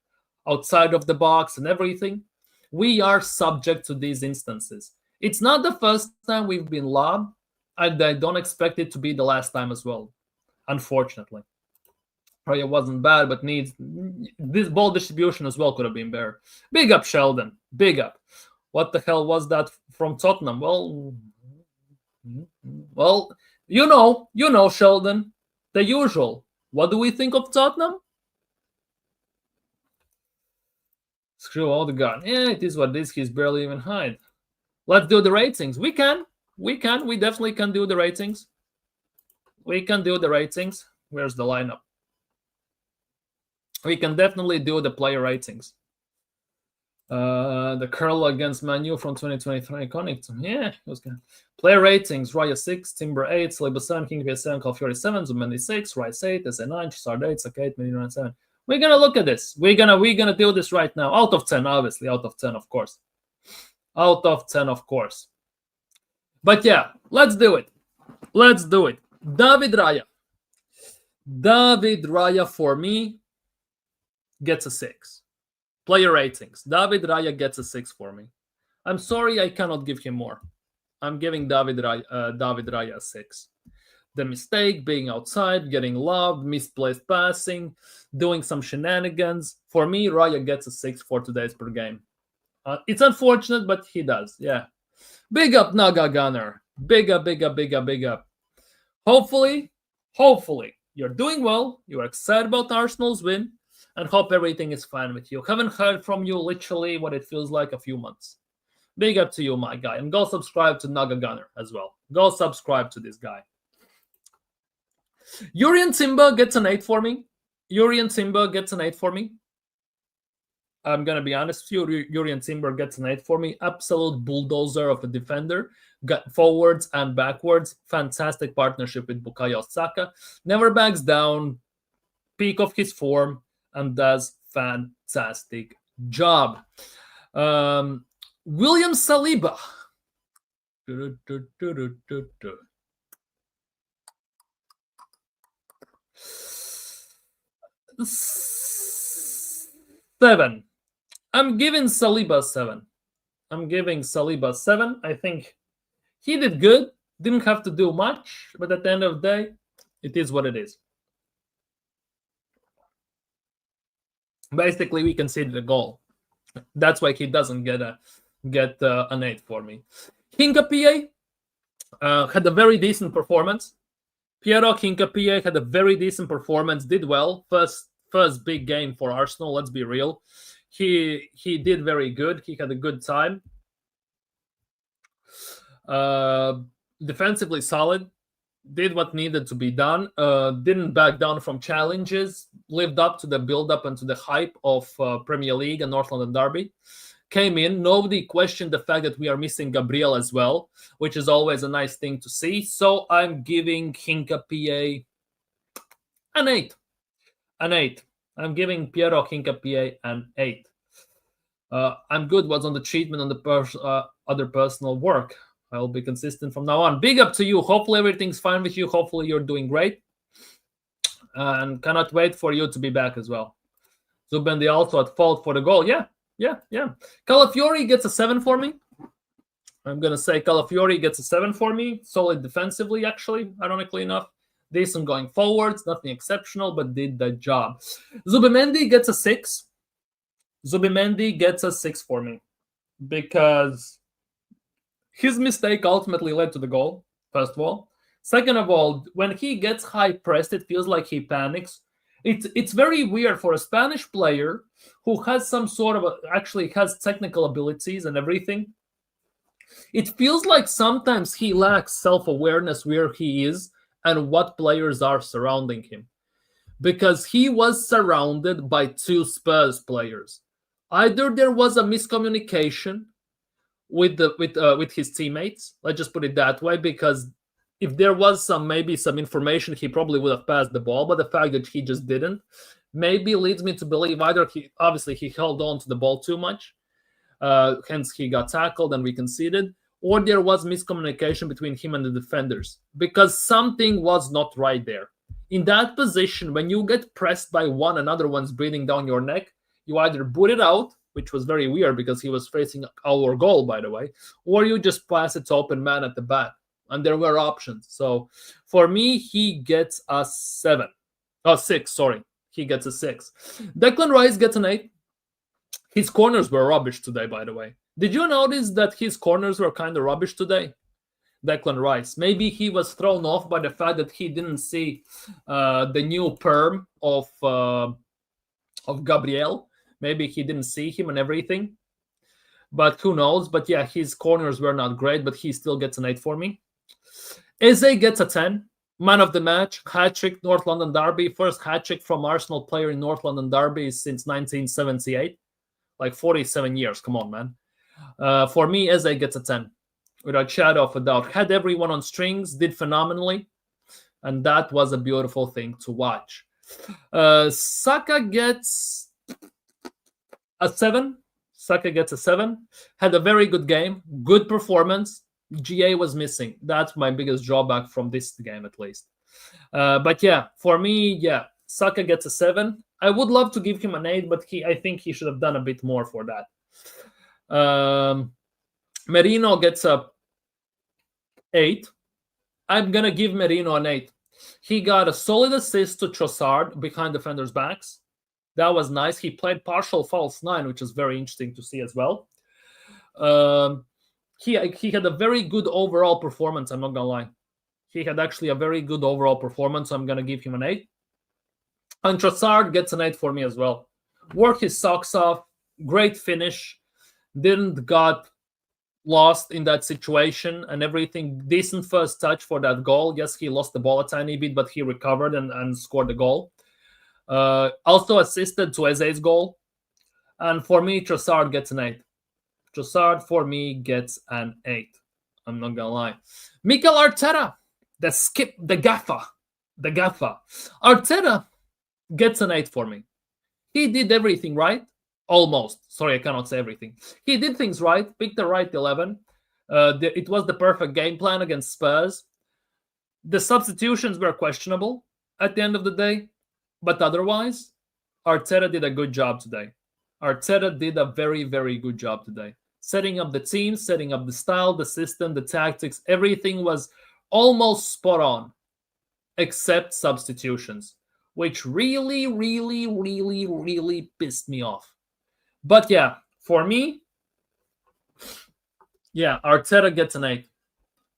outside of the box and everything, we are subject to these instances. It's not the first time we've been lobbed, and I don't expect it to be the last time as well, unfortunately. Raya wasn't bad, but needs this ball distribution as well could have been better. Big up, Sheldon. Big up. What the hell was that from Tottenham? Well, you know, Sheldon, the usual. What do we think of Tottenham? Screw Odegaard. Yeah, it is what it is. He's barely even hide. Let's do the ratings. We can. We definitely can do the ratings. We can do the ratings. Where's the lineup? We can definitely do the player ratings. The curl against Manu from 2023 iconic. Yeah, it was good. Player ratings: Raya 6, Timber 8, Saliba 7, King VS7, Calfiori 7, Zumendi 6, Rice 8, SA 9, Chisard 8, Saka 8, Medina 7. We're gonna look at this. We're gonna do this right now. Out of 10, obviously. Out of 10, of course. Out of 10, of course. But yeah, let's do it. Let's do it. David Raya. David Raya for me gets a 6. Player ratings. David Raya gets a 6 for me. I'm sorry I cannot give him more. I'm giving David Raya a 6. The mistake, being outside, getting loved, misplaced passing, doing some shenanigans. For me, Raya gets a 6 for today's per game. It's unfortunate, but he does. Yeah. Big up, Naga Gunner. Big up, big up, big up, big up. Hopefully, you're doing well. You're excited about Arsenal's win. And hope everything is fine with you. Haven't heard from you literally what it feels like a few months. Big up to you, my guy. And go subscribe to Naga Gunner as well. Go subscribe to this guy. Urian Timber gets an 8 for me. Urian Timber gets an 8 for me. I'm going to be honest with you. Urian Timber gets an 8 for me. Absolute bulldozer of a defender. Got forwards and backwards. Fantastic partnership with Bukayo Saka. Never backs down. Peak of his form. And does fantastic job. William Saliba. 7. I'm giving Saliba 7. I'm giving Saliba 7. I think he did good. Didn't have to do much. But at the end of the day, it is what it is. Basically, we conceded a goal. That's why he doesn't get an 8 for me. Hincapié had a very decent performance. Piero Hincapié had a very decent performance. Did well. First big game for Arsenal. Let's be real. He did very good. He had a good time. Defensively solid. Did what needed to be done, didn't back down from challenges, lived up to the build-up and to the hype of Premier League and North London Derby. Came in, nobody questioned the fact that we are missing Gabriel as well, which is always a nice thing to see. So I'm giving Hincapié an 8. An 8. I'm giving Piero Hincapié an 8. I'm good what's on the treatment on the other personal work. I'll be consistent from now on. Big up to you. Hopefully everything's fine with you. Hopefully you're doing great. And cannot wait for you to be back as well. Zubendi also at fault for the goal. Yeah. Calafiori gets a 7 for me. I'm going to say Calafiori gets a 7 for me. Solid defensively, actually, ironically enough. Decent going forwards. Nothing exceptional, but did the job. Zubimendi gets a 6. Zubimendi gets a 6 for me. Because his mistake ultimately led to the goal, first of all. Second of all, when he gets high pressed, it feels like he panics. It's very weird for a Spanish player who has some sort of actually has technical abilities and everything. It feels like sometimes he lacks self-awareness where he is and what players are surrounding him. Because he was surrounded by 2 Spurs players. Either there was a miscommunication with his teammates. Let's just put it that way, because if there was some information, he probably would have passed the ball. But the fact that he just didn't maybe leads me to believe either he held on to the ball too much, hence he got tackled and we conceded, or there was miscommunication between him and the defenders because something was not right there. In that position, when you get pressed by one, another one's breathing down your neck, you either boot it out, which was very weird because he was facing our goal, by the way, or you just pass it to open man at the back. And there were options. So for me, he gets a 7. Oh, 6, sorry. He gets a 6. Declan Rice gets an 8. His corners were rubbish today, by the way. Did you notice that his corners were kind of rubbish today? Declan Rice. Maybe he was thrown off by the fact that he didn't see the new perm of Gabriel. Maybe he didn't see him and everything, but who knows? But yeah, his corners were not great, but he still gets an 8 for me. Eze gets a 10. Man of the match, hat trick, North London Derby. First hat trick from Arsenal player in North London Derby since 1978. Like 47 years. Come on, man. For me, Eze gets a 10. Without shadow of a doubt. Had everyone on strings, did phenomenally. And that was a beautiful thing to watch. Saka gets a 7. Saka gets a 7. Had a very good game. Good performance. GA was missing. That's my biggest drawback from this game, at least. But yeah, for me, yeah, Saka gets a 7. I would love to give him an 8, but I think he should have done a bit more for that. Merino gets a 8. I'm going to give Merino an 8. He got a solid assist to Trossard behind defenders' backs. That was nice. He played partial false 9, which is very interesting to see as well. He had a very good overall performance, I'm not going to lie. He had actually a very good overall performance, so I'm going to give him an 8. And Trossard gets an 8 for me as well. Worked his socks off. Great finish. Didn't got lost in that situation and everything. Decent first touch for that goal. Yes, he lost the ball a tiny bit, but he recovered and scored the goal. Also assisted to Eze's goal. And for me, Trossard gets an 8. Trossard, for me, gets an 8. I'm not going to lie. Mikel Arteta, the gaffer. Arteta gets an 8 for me. He did everything right. Almost. Sorry, I cannot say everything. He did things right. Picked the right 11. It was the perfect game plan against Spurs. The substitutions were questionable at the end of the day. But otherwise, Arteta did a good job today. Arteta did a very, very good job today. Setting up the team, setting up the style, the system, the tactics, everything was almost spot on, except substitutions, which really, really, really, really pissed me off. But yeah, for me, yeah, Arteta gets an 8.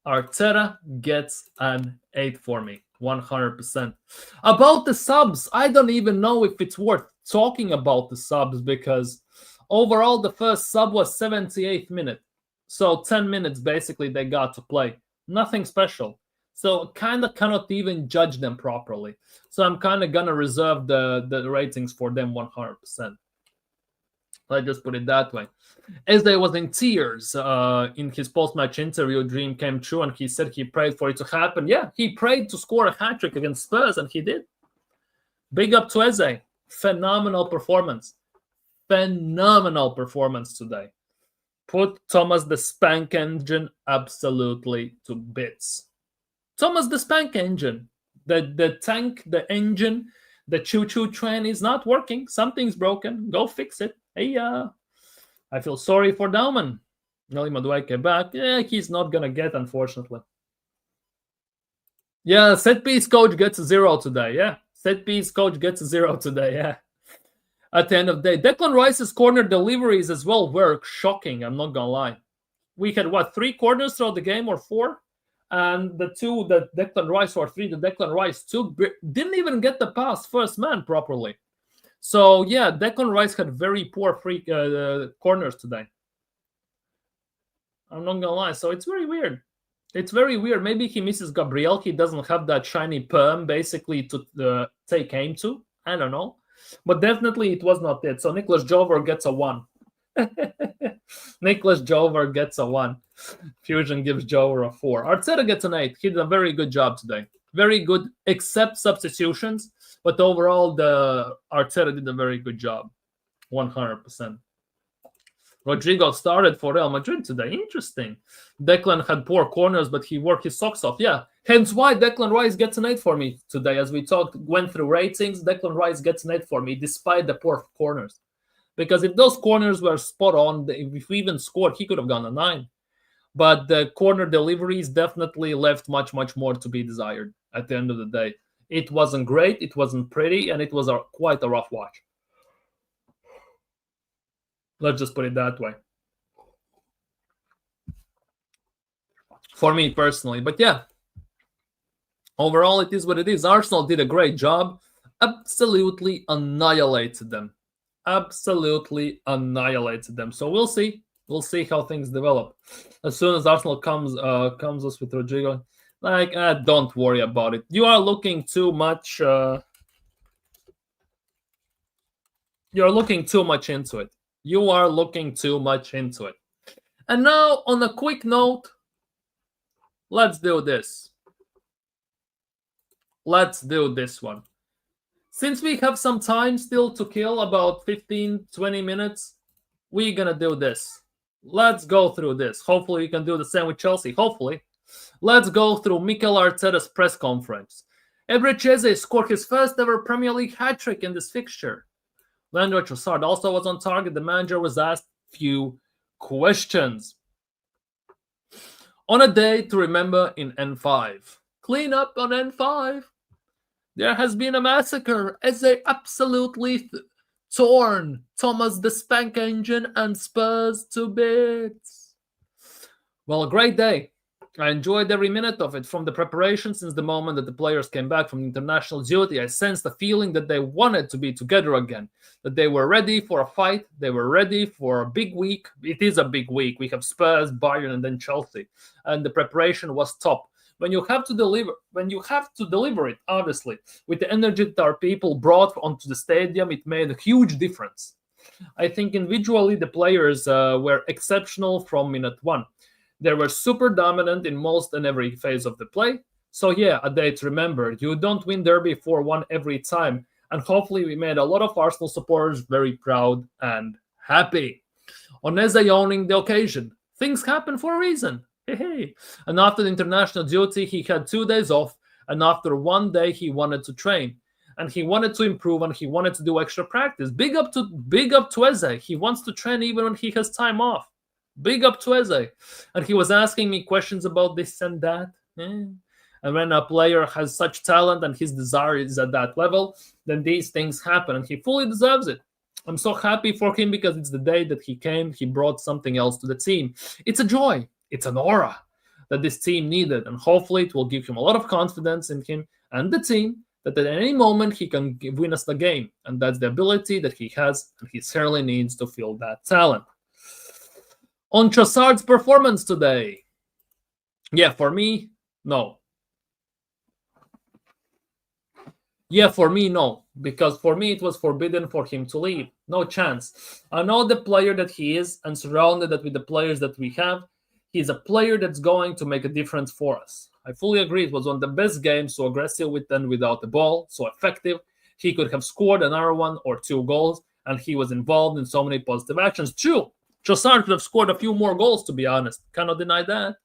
Arteta gets an 8 for me, 100%. About the subs, I don't even know if it's worth talking about the subs because overall the first sub was 78th minute. So 10 minutes basically they got to play. Nothing special. So kind of cannot even judge them properly. So I'm kind of going to reserve the ratings for them 100%. Let's just put it that way. Eze was in tears in his post-match interview. Dream came true, and he said he prayed for it to happen. Yeah, he prayed to score a hat-trick against Spurs, and he did. Big up to Eze. Phenomenal performance. Phenomenal performance today. Put Thomas the Spank Engine absolutely to bits. Thomas the Spank Engine. The tank, the engine, the choo-choo train is not working. Something's broken. Go fix it. Hey, I feel sorry for Dauman. Nelly Madueke back. Yeah, he's not going to get, unfortunately. Yeah, set piece coach gets a 0 today. Yeah, set piece coach gets a 0 today. Yeah. At the end of the day, Declan Rice's corner deliveries as well were shocking. I'm not going to lie. We had, 3 corners throughout the game or 4? And the 2 that Declan Rice, or 3 that Declan Rice took, didn't even get the pass first man properly. So, yeah, Declan Rice had very poor free corners today. I'm not going to lie. So, it's very weird. It's very weird. Maybe he misses Gabriel. He doesn't have that shiny perm, basically, to take aim to. I don't know. But definitely it was not it. So, Nicholas Jover gets a 1. Nicholas Jover gets a 1. Fusion gives Jover a 4. Arteta gets an 8. He did a very good job today. Very good, except substitutions. But overall, the Arteta did a very good job. 100%. Rodrigo started for Real Madrid today. Interesting. Declan had poor corners, but he worked his socks off. Yeah. Hence why Declan Rice gets an 8 for me today. As we went through ratings, Declan Rice gets an 8 for me, despite the poor corners. Because if those corners were spot on, if we even scored, he could have gone a 9. But the corner deliveries definitely left much, much more to be desired at the end of the day. It wasn't great, it wasn't pretty, and it was quite a rough watch. Let's just put it that way. For me personally. But yeah, overall it is what it is. Arsenal did a great job. Absolutely annihilated them. absolutely annihilated them. So we'll see. We'll see how things develop. As soon as Arsenal comes us with Rodrigo, don't worry about it. You are looking too much. You're looking too much into it. You are looking too much into it. And now, on a quick note, let's do this. Let's do this one. Since we have some time still to kill, about 15-20 minutes, we're gonna do this. Let's go through this. Hopefully we can do the same with Chelsea. Hopefully. Let's go through Mikel Arteta's press conference. Ebrecheze scored his first ever Premier League hat-trick in this fixture. Leandro Trossard also was on target. The manager was asked few questions. On a day to remember in N5. Clean up on N5. There has been a massacre as they absolutely torn Thomas the Spank Engine and Spurs to bits. Well, a great day. I enjoyed every minute of it, from the preparation since the moment that the players came back from international duty. I sensed the feeling that they wanted to be together again, that they were ready for a fight, they were ready for a big week. It is a big week. We have Spurs, Bayern, and then Chelsea. And the preparation was top. When you have to deliver it, honestly, with the energy that our people brought onto the stadium, it made a huge difference. I think individually the players were exceptional from minute one. They were super dominant in most and every phase of the play. So yeah, a day to remember. You don't win Derby 4-1 every time. And hopefully we made a lot of Arsenal supporters very proud and happy. Oneze owning the occasion. Things happen for a reason. Hey. And after the international duty, he had 2 days off. And after 1 day, he wanted to train. And he wanted to improve and he wanted to do extra practice. Big up to Eze. He wants to train even when he has time off. Big up to Eze. And he was asking me questions about this and that. And when a player has such talent and his desire is at that level, then these things happen and he fully deserves it. I'm so happy for him because it's the day that he came, he brought something else to the team. It's a joy. It's an aura that this team needed. And hopefully it will give him a lot of confidence in him and the team that at any moment he can win us the game. And that's the ability that he has, and he certainly needs to feel that talent. On Trossard's performance today. Yeah, for me, no. Yeah, for me, no. Because for me, it was forbidden for him to leave. No chance. I know the player that he is, and surrounded that with the players that we have, he's a player that's going to make a difference for us. I fully agree. It was one of the best games, so aggressive with and without the ball, so effective. He could have scored another 1 or 2 goals, and he was involved in so many positive actions. True. Trossard could have scored a few more goals, to be honest. Cannot deny that.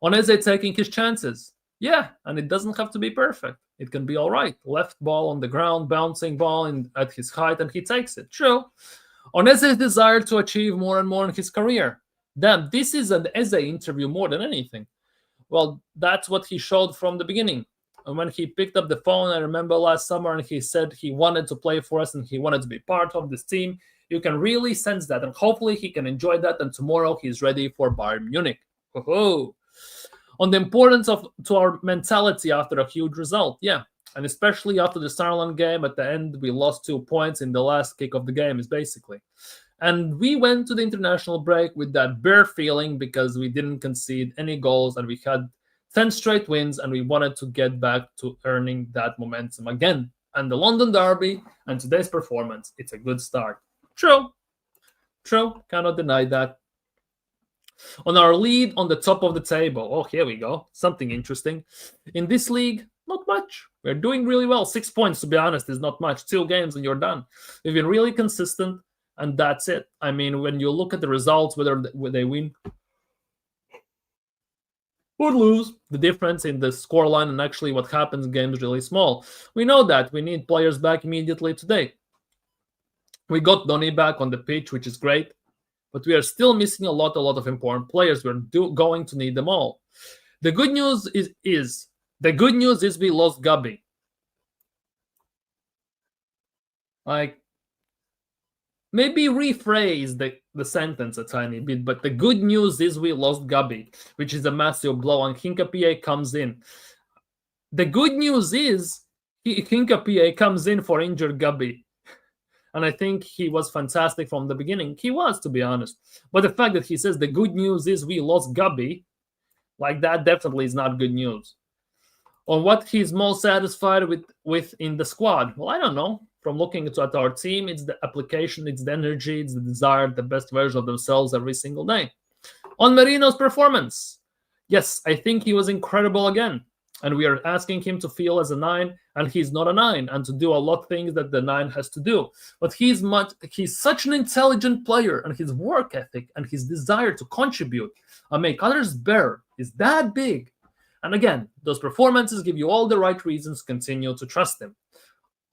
Oneze taking his chances. Yeah, and it doesn't have to be perfect. It can be all right. Left ball on the ground, bouncing ball at his height, and he takes it. True. Oneze's desire to achieve more and more in his career. Damn, this is an Eze interview more than anything. Well, that's what he showed from the beginning. And when he picked up the phone, I remember last summer, and he said he wanted to play for us and he wanted to be part of this team. You can really sense that, and hopefully he can enjoy that, and tomorrow he's ready for Bayern Munich. Ho-ho. On the importance to our mentality after a huge result, yeah, and especially after the Sunderland game at the end, we lost 2 points in the last kick of the game, is basically. And we went to the international break with that bare feeling because we didn't concede any goals and we had 10 straight wins, and we wanted to get back to earning that momentum again. And the London Derby and today's performance, it's a good start. True. Cannot deny that. On our lead on the top of the table. Oh, here we go. Something interesting. In this league, not much. We're doing really well. 6 points, to be honest, is not much. 2 games and you're done. We've been really consistent, and that's it. I mean, when you look at the results, whether they win or lose, the difference in the scoreline and actually what happens in games is really small. We know that. We need players back immediately today. We got Donny back on the pitch, which is great, but we are still missing a lot of important players. We're going to need them all. The good news is we lost Gabi. Maybe rephrase the sentence a tiny bit, but the good news is we lost Gabi, which is a massive blow, and Hincapié comes in. The good news is Hincapié comes in for injured Gabi. And I think he was fantastic from the beginning. He was, to be honest. But the fact that he says the good news is we lost Gubby, like that definitely is not good news. On what he's most satisfied with in the squad, well, I don't know. From looking at our team, it's the application, it's the energy, it's the desire, the best version of themselves every single day. On Merino's performance, yes, I think he was incredible again. And we are asking him to feel as a 9, and he's not a 9, and to do a lot of things that the 9 has to do. But he's such an intelligent player, and his work ethic and his desire to contribute and make others better is that big. And again, those performances give you all the right reasons to continue to trust him.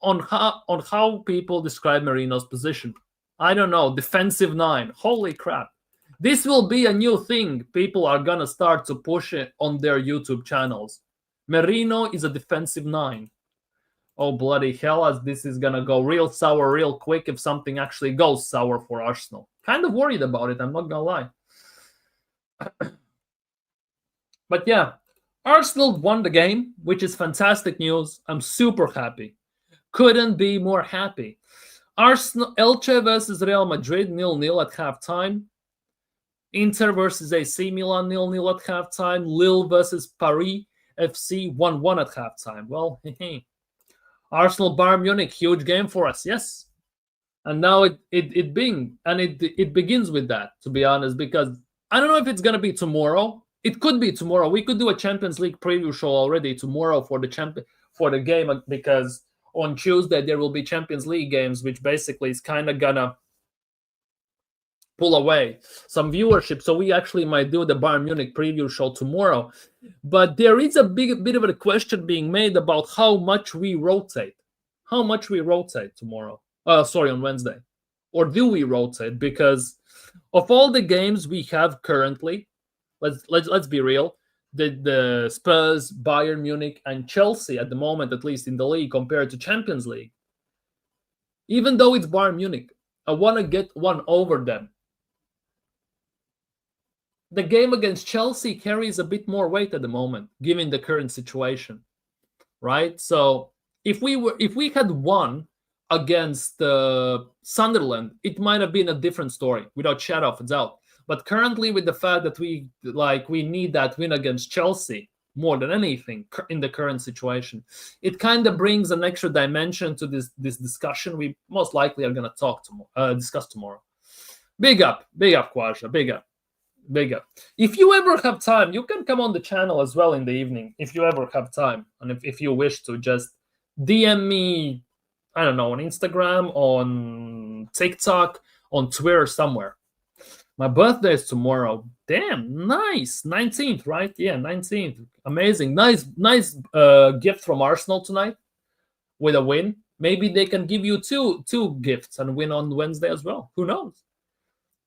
On how people describe Merino's position, I don't know, defensive 9. Holy crap. This will be a new thing people are gonna start to push it on their YouTube channels. Merino is a defensive 9. Oh, bloody hell, as this is gonna go real sour real quick if something actually goes sour for Arsenal. Kind of worried about it, I'm not gonna lie. But yeah, Arsenal won the game, which is fantastic news. I'm super happy. Couldn't be more happy. Arsenal Elche versus Real Madrid 0-0 at halftime. Inter versus AC Milan 0-0 at halftime. Lille versus Paris FC 1-1 at halftime. Well, Arsenal Bayern Munich, huge game for us, yes. And now it begins with that, to be honest, because I don't know if it's gonna be tomorrow. It could be tomorrow. We could do a Champions League preview show already tomorrow for the game, because on Tuesday there will be Champions League games, which basically is kind of gonna pull away some viewership. So we actually might do the Bayern Munich preview show tomorrow. But there is a bit of a question being made about how much we rotate. How much we rotate tomorrow. On Wednesday. Or do we rotate? Because of all the games we have currently, let's be real, the Spurs, Bayern Munich, and Chelsea at the moment, at least in the league, compared to Champions League, even though it's Bayern Munich, I want to get one over them. The game against Chelsea carries a bit more weight at the moment, given the current situation, right? So if we had won against Sunderland, it might have been a different story, without shadow of a doubt. But currently, with the fact that we need that win against Chelsea more than anything in the current situation, it kind of brings an extra dimension to this discussion we most likely are going to discuss tomorrow. Big up, Quasha, big up. If you ever have time, you can come on the channel as well in the evening, if you ever have time. And if you wish to, just DM me, I don't know, on Instagram, on TikTok, on Twitter, somewhere. My birthday is tomorrow. Damn, nice. 19th, right? Yeah, 19th. Amazing. Nice gift from Arsenal tonight with a win. Maybe they can give you two gifts and win on Wednesday as well. Who knows?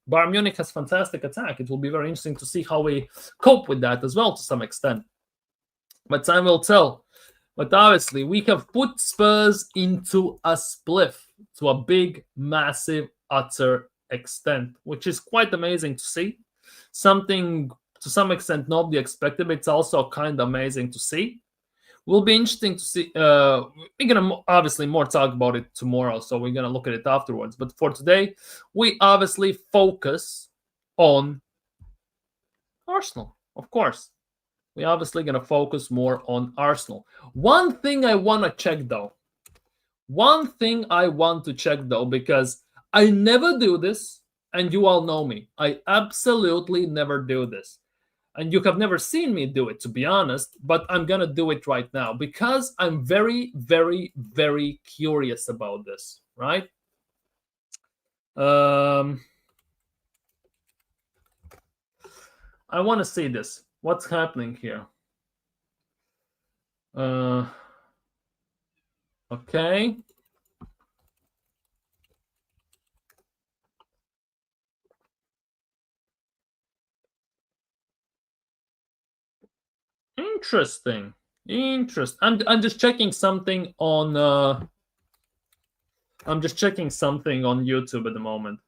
Bayern Munich has fantastic attack. It will be very interesting to see how we cope with that as well to some extent. But time will tell. But obviously, we have put Spurs into a spliff to a big, massive, utter extent, which is quite amazing to see. Something to some extent nobody expected, but it's also kind of amazing to see. Will be interesting to see. We're gonna obviously more talk about it tomorrow, so we're gonna look at it afterwards. But for today, we obviously focus on Arsenal, of course. We're obviously gonna focus more on Arsenal. One thing I want to check though. Because I never do this, and you all know me. I absolutely never do this. And you have never seen me do it, to be honest, but I'm going to do it right now because I'm very, very, very curious about this, right? I want to see this. What's happening here? Okay. Interesting. I'm just checking something on YouTube at the moment.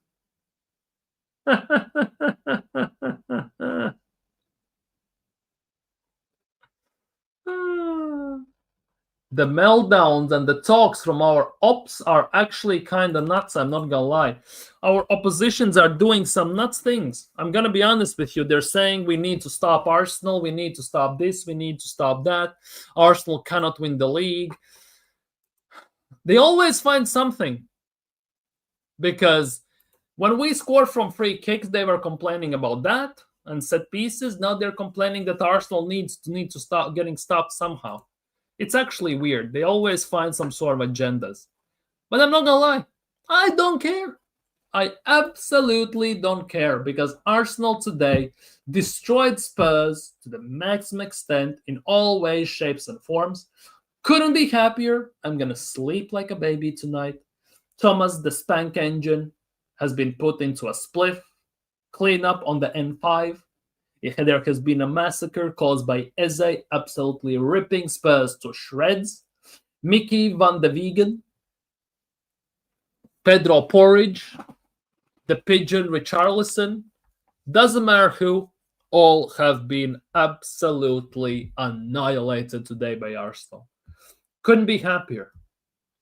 The meltdowns and the talks from our ops are actually kind of nuts. I'm not gonna lie. Our oppositions are doing some nuts things. I'm gonna be honest with you. They're saying we need to stop Arsenal, we need to stop this, we need to stop that. Arsenal cannot win the league. They always find something, because when we score from free kicks, they were complaining about that and set pieces. Now they're complaining that Arsenal needs to stop getting stopped somehow. It's actually weird. They always find some sort of agendas. But I'm not gonna lie, I don't care. I absolutely don't care, because Arsenal today destroyed Spurs to the maximum extent in all ways, shapes, and forms. Couldn't be happier. I'm gonna sleep like a baby tonight. Thomas the Spank engine has been put into a spliff. Clean up on the N5. There has been a massacre caused by Eze absolutely ripping Spurs to shreds. Mickey van de Vegan, Pedro Porridge, the Pigeon Richarlison, doesn't matter who, all have been absolutely annihilated today by Arsenal. Couldn't be happier.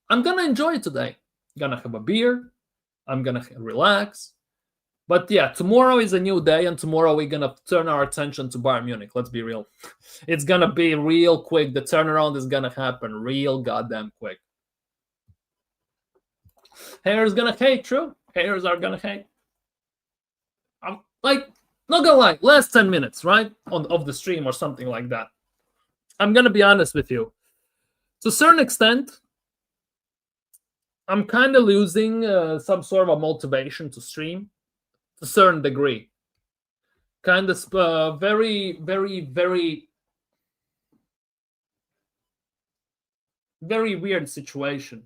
I'm gonna enjoy it today. Gonna have a beer. I'm gonna relax. But yeah, tomorrow is a new day, and tomorrow we're gonna turn our attention to Bayern Munich. Let's be real. It's gonna be real quick. The turnaround is gonna happen real goddamn quick. Haters gonna hate, true. Haters are gonna hate. I'm like, not gonna lie, last 10 minutes, right? Of the stream or something like that. I'm gonna be honest with you. To a certain extent, I'm kind of losing some sort of a motivation to stream to a certain degree. Kind of very, very, very, very weird situation,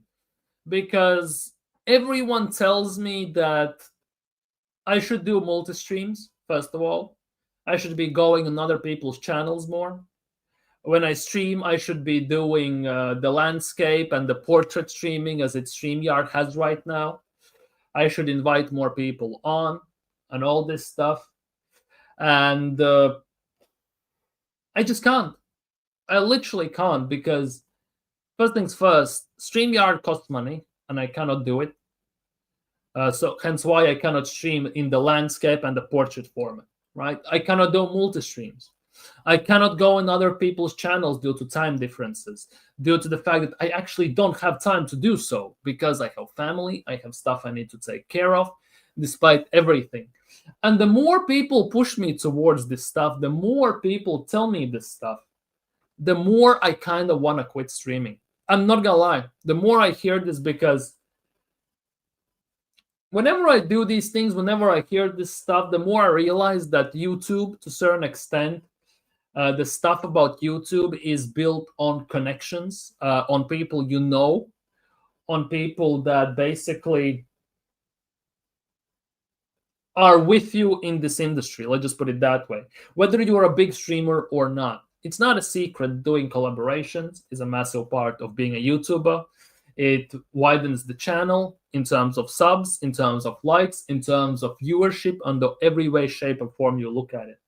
because everyone tells me that I should do multi streams. First of all, I should be going on other people's channels more. When I stream, I should be doing the landscape and the portrait streaming as it StreamYard has right now. I should invite more people on and all this stuff. And I just can't. I literally can't, because first things first, StreamYard costs money and I cannot do it. So hence why I cannot stream in the landscape and the portrait format, right? I cannot do multi-streams. I cannot go on other people's channels due to time differences, due to the fact that I actually don't have time to do so, because I have family, I have stuff I need to take care of, despite everything. And the more people push me towards this stuff, the more people tell me this stuff, the more I kind of want to quit streaming. I'm not gonna lie, the more I hear this, because whenever I do these things, whenever I hear this stuff, the more I realize that YouTube, to a certain extent, the stuff about YouTube is built on connections, on people you know, on people that basically are with you in this industry. Let's just put it that way. Whether you are a big streamer or not, it's not a secret. Doing collaborations is a massive part of being a YouTuber. It widens the channel in terms of subs, in terms of likes, in terms of viewership, under every way, shape, or form you look at it.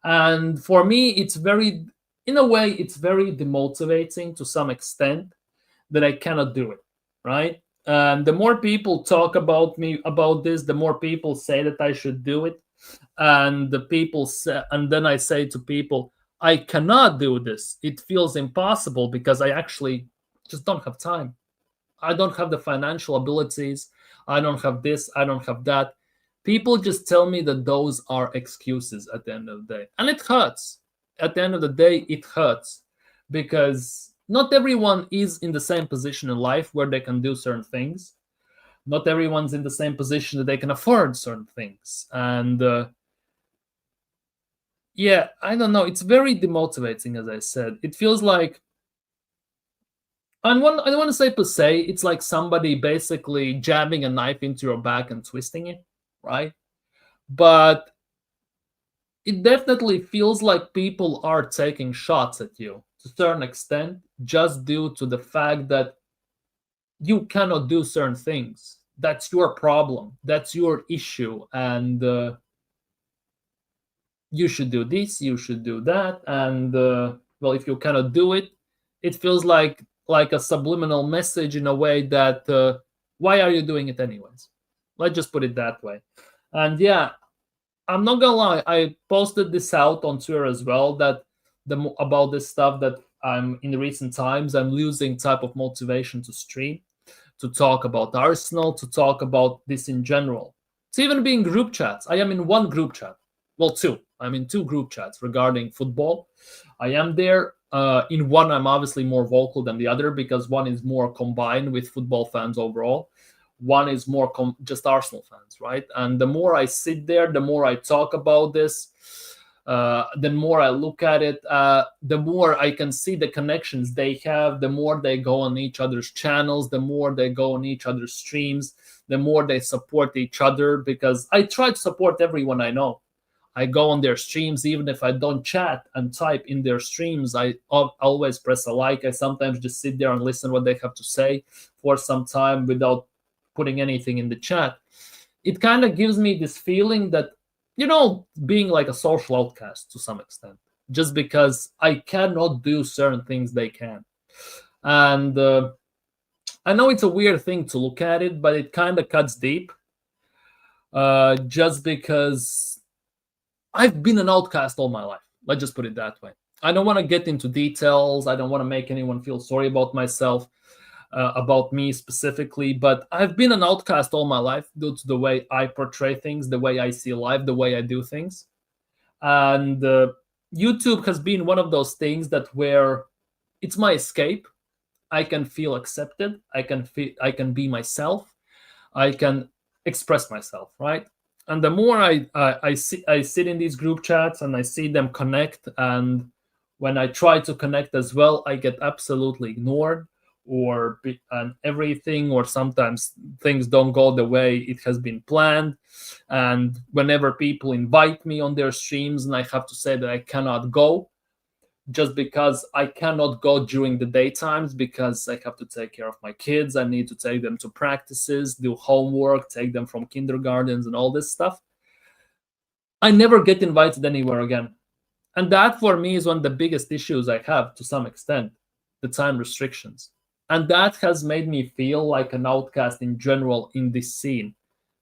And for me, it's very, in a way, it's very demotivating to some extent that I cannot do it, right? And the more people talk about me about this, the more people say that I should do it. And the people say, and then I say to people, I cannot do this. It feels impossible, because I actually just don't have time. I don't have the financial abilities. I don't have this. I don't have that. People just tell me that those are excuses at the end of the day. And it hurts. At the end of the day, it hurts, because not everyone is in the same position in life where they can do certain things. Not everyone's in the same position that they can afford certain things. And yeah, I don't know. It's very demotivating, as I said. It feels like, I don't want to say per se, it's like somebody basically jabbing a knife into your back and twisting it, right? But it definitely feels like people are taking shots at you to a certain extent, just due to the fact that you cannot do certain things. That's your problem. That's your issue. And you should do this, you should do that. And well, if you cannot do it, it feels like like a subliminal message in a way that why are you doing it anyways? Let's just put it that way. And yeah, I'm not gonna lie, I posted this out on Twitter as well, that about this stuff, that I'm in recent times I'm losing type of motivation to stream, to talk about Arsenal, to talk about this in general. It's even being group chats. I am in one group chat. Well, two. I'm in two group chats regarding football. I am there. In one, I'm obviously more vocal than the other because one is more combined with football fans overall. One is more just Arsenal fans, right? And the more I sit there, the more I talk about this, the more I look at it, the more I can see the connections they have, the more they go on each other's channels, the more they go on each other's streams, the more they support each other, because I try to support everyone I know. I go on their streams, even if I don't chat and type in their streams, I always press a like. I sometimes just sit there and listen what they have to say for some time without putting anything in the chat. It kind of gives me this feeling that, being like a social outcast to some extent, just because I cannot do certain things they can. And I know it's a weird thing to look at it, but it kind of cuts deep, just because I've been an outcast all my life. Let's just put it that way. I don't want to get into details. I don't want to make anyone feel sorry about myself, about me specifically, but I've been an outcast all my life due to the way I portray things, the way I see life, the way I do things. And YouTube has been one of those things that where it's my escape. I can feel accepted. I can be myself. I can express myself, right? And the more I sit in these group chats and I see them connect, and when I try to connect as well, I get absolutely ignored, and everything, or sometimes things don't go the way it has been planned. And whenever people invite me on their streams and I have to say that I cannot go, just because I cannot go during the daytimes because I have to take care of my kids. I need to take them to practices, do homework, take them from kindergartens and all this stuff. I never get invited anywhere again. And that for me is one of the biggest issues I have to some extent, the time restrictions. And that has made me feel like an outcast in general in this scene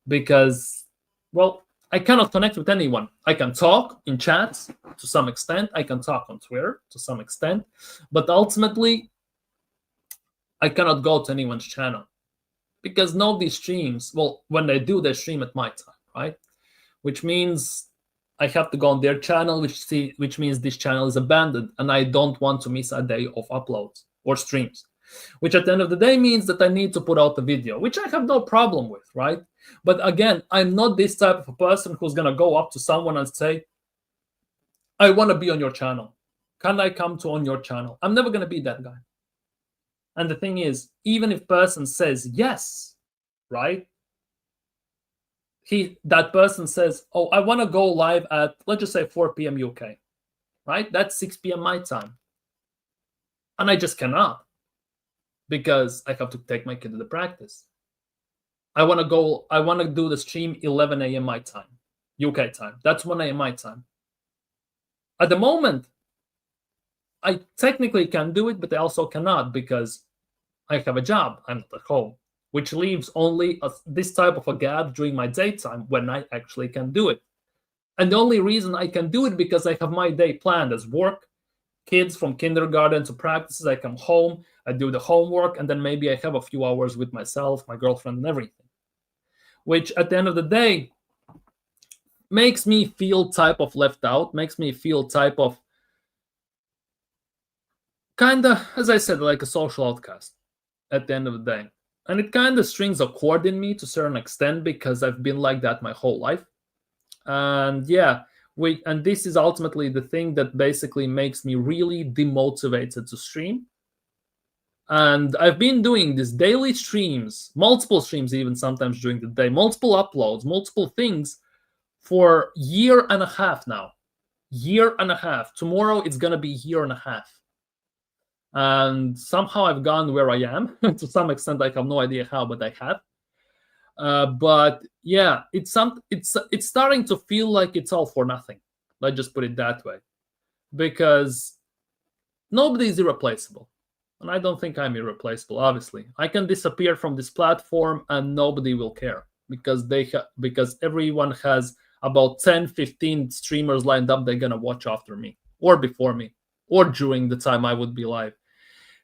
because, well, I cannot connect with anyone. I can talk in chats to some extent. I can talk on Twitter to some extent. But ultimately, I cannot go to anyone's channel because nobody streams. Well, when they do, they stream at my time, right? Which means I have to go on their channel, which means this channel is abandoned. And I don't want to miss a day of uploads or streams, which at the end of the day means that I need to put out a video, which I have no problem with, right? But again, I'm not this type of a person who's going to go up to someone and say, I want to be on your channel. Can I come to on your channel? I'm never going to be that guy. And the thing is, even if person says yes, right? That person says, oh, I want to go live at, let's just say 4 p.m. UK, right? That's 6 p.m. my time. And I just cannot, because I have to take my kid to the practice. I want to do the stream 11 a.m. my time, UK time. That's 1 a.m. my time. At the moment, I technically can do it, but I also cannot because I have a job. I'm not at home, which leaves only this type of a gap during my daytime when I actually can do it. And the only reason I can do it because I have my day planned as work, kids from kindergarten to practices. I come home, I do the homework, and then maybe I have a few hours with myself, my girlfriend, and everything. Which at the end of the day makes me feel type of left out, makes me feel type of kind of, as I said, like a social outcast at the end of the day. And it kind of strings a chord in me to a certain extent because I've been like that my whole life. And yeah, and this is ultimately the thing that basically makes me really demotivated to stream. And I've been doing these daily streams, multiple streams even sometimes during the day, multiple uploads, multiple things for a year and a half now. Year and a half. Tomorrow it's going to be a year and a half. And somehow I've gone where I am. To some extent, I have no idea how, but I have. But yeah, it's starting to feel like it's all for nothing. Let's just put it that way. Because nobody is irreplaceable. And I don't think I'm irreplaceable, obviously. I can disappear from this platform and nobody will care because because everyone has about 10, 15 streamers lined up they're going to watch after me or before me or during the time I would be live.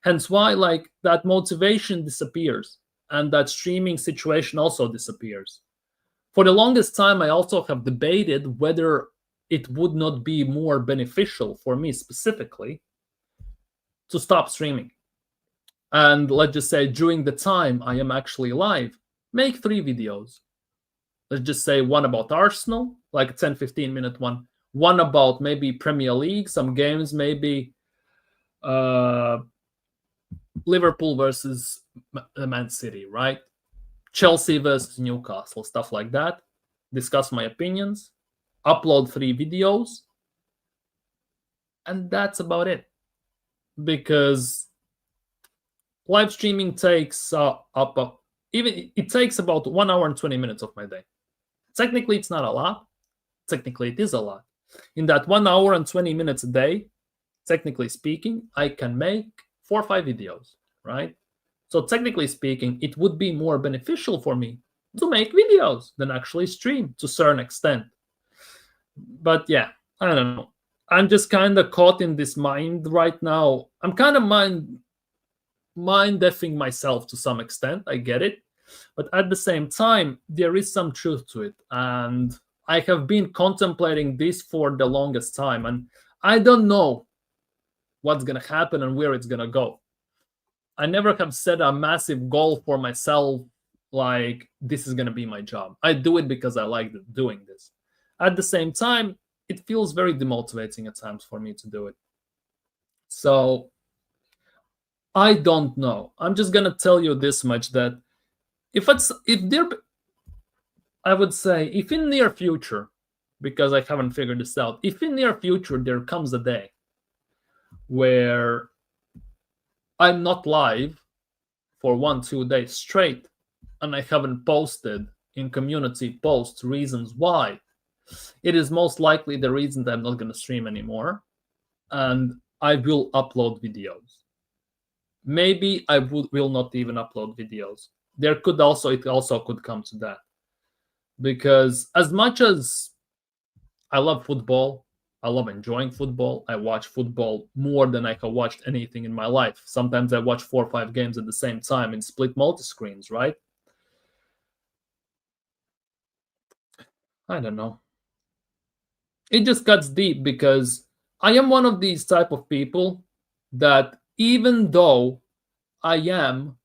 Hence why like that motivation disappears and that streaming situation also disappears. For the longest time I also have debated whether it would not be more beneficial for me specifically to stop streaming. And let's just say during the time I am actually live, make 3 videos. Let's just say one about Arsenal, like a 10-15 minute one about maybe Premier League, some games, maybe Liverpool versus Man City, right? Chelsea versus Newcastle, stuff like that. Discuss my opinions, upload 3 videos, and that's about it. Because live streaming takes even it takes about 1 hour and 20 minutes of my day. Technically, it's not a lot. Technically, it is a lot. In that 1 hour and 20 minutes a day, technically speaking, I can make 4 or 5 videos, right? So technically speaking, it would be more beneficial for me to make videos than actually stream to a certain extent. But yeah, I don't know. I'm just kind of caught in this mind right now. I'm kind of mind effing myself to some extent. I get it. But at the same time, there is some truth to it. And I have been contemplating this for the longest time. And I don't know what's going to happen and where it's going to go. I never have set a massive goal for myself like this is going to be my job. I do it because I like doing this. At the same time, it feels very demotivating at times for me to do it. So I don't know. I'm just going to tell you this much, that I would say if in near future, because I haven't figured this out, if in near future there comes a day where I'm not live for 1-2 days straight and I haven't posted in community posts reasons why, it is most likely the reason that I'm not going to stream anymore, and I will upload videos. Maybe I will not even upload videos. It also could come to that. Because as much as I love football, I love enjoying football, I watch football more than I have watched anything in my life. Sometimes I watch 4 or 5 games at the same time in split multi-screens, right? I don't know. It just cuts deep because I am one of these type of people that even though I am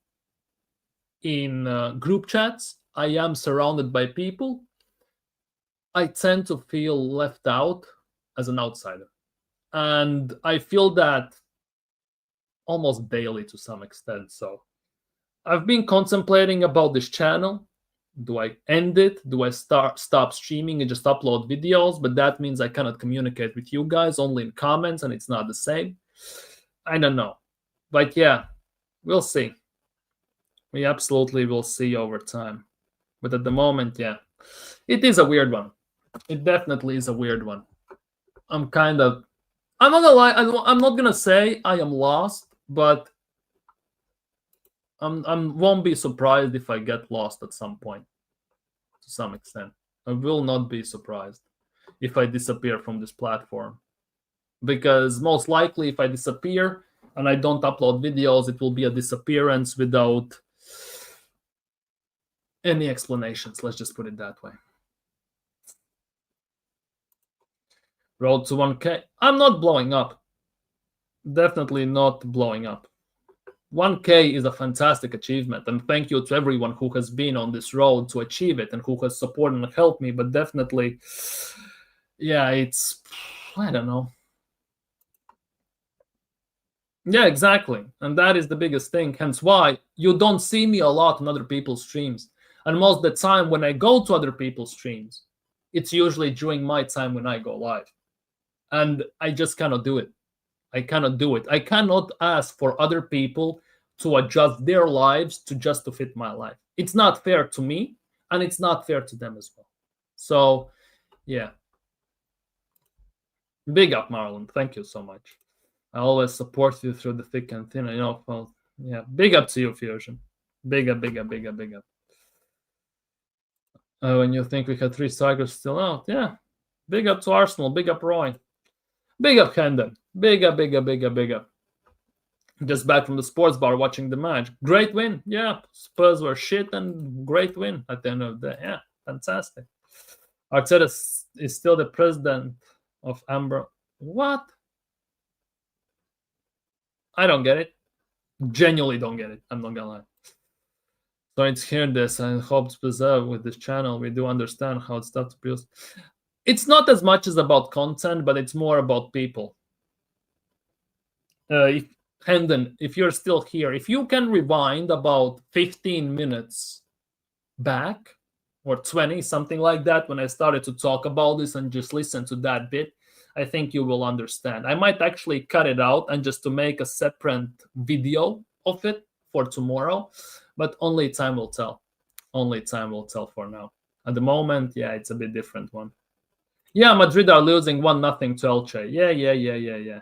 in group chats, I am surrounded by people, I tend to feel left out as an outsider. And I feel that almost daily to some extent. So I've been contemplating about this channel. Do I end it? Do I stop streaming and just upload videos? But that means I cannot communicate with you guys, only in comments, and it's not the same. I don't know. But yeah, we'll see. We absolutely will see over time. But at the moment, yeah, it is a weird one. It definitely is a weird one. I'm not gonna lie, I'm not gonna say I am lost, but I won't be surprised if I get lost at some point, to some extent. I will not be surprised if I disappear from this platform. Because most likely if I disappear and I don't upload videos, it will be a disappearance without any explanations. Let's just put it that way. Road to 1K. I'm not blowing up. Definitely not blowing up. 1K is a fantastic achievement, and thank you to everyone who has been on this road to achieve it and who has supported and helped me. But definitely, yeah, I don't know. Yeah, exactly. And that is the biggest thing. Hence why you don't see me a lot on other people's streams. And most of the time when I go to other people's streams, it's usually during my time when I go live. And I just cannot do it. I cannot do it. I cannot ask for other people to adjust their lives to fit my life. It's not fair to me, and it's not fair to them as well. So, yeah. Big up, Marlon. Thank you so much. I always support you through the thick and thin. Well, yeah, big up to you, Fusion. Big up, big up, big up, big up. When you think we had 3 strikers still out, yeah. Big up to Arsenal. Big up Roy. Big up Hendon. Big up, big up, big up, big up. Just back from the sports bar watching the match. Great win. Yeah, Spurs were shit and great win at the end of the day. Yeah, fantastic. Arteta is still the president of Amber. What? I don't get it. Genuinely don't get it. I'm not gonna lie. Sorry to hear this. I hope to preserve with this channel. We do understand how it's tough to produce. It's not as much as about content, but it's more about people. Hendon, if you're still here, if you can rewind about 15 minutes back or 20, something like that, when I started to talk about this and just listen to that bit, I think you will understand. I might actually cut it out and just to make a separate video of it for tomorrow, but only time will tell. Only time will tell for now. At the moment, yeah, it's a bit different one. Yeah, Madrid are losing 1-0 to Elche. Yeah.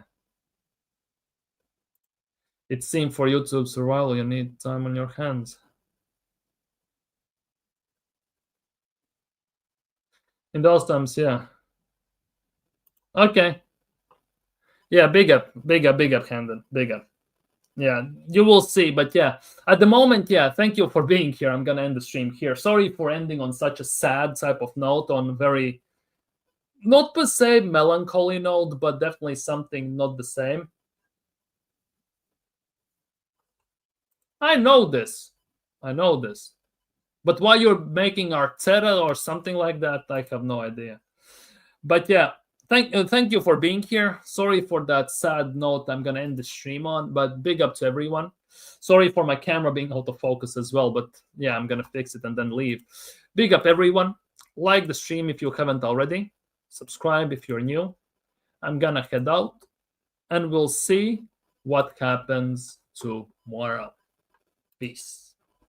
It seemed for YouTube survival, you need time on your hands. In those times, yeah. Okay. Yeah, big up, Hendon. Big up. Yeah, you will see. But yeah, at the moment, yeah, thank you for being here. I'm going to end the stream here. Sorry for ending on such a sad type of note, on very, not per se melancholy note, but definitely something not the same. I know this. But why you're making Arteta or something like that, I have no idea. But yeah, thank you for being here. Sorry for that sad note I'm gonna end the stream on, but big up to everyone. Sorry for my camera being out of focus as well, but yeah, I'm gonna fix it and then leave. Big up everyone. Like the stream if you haven't already. Subscribe if you're new. I'm gonna head out and we'll see what happens tomorrow. Peace.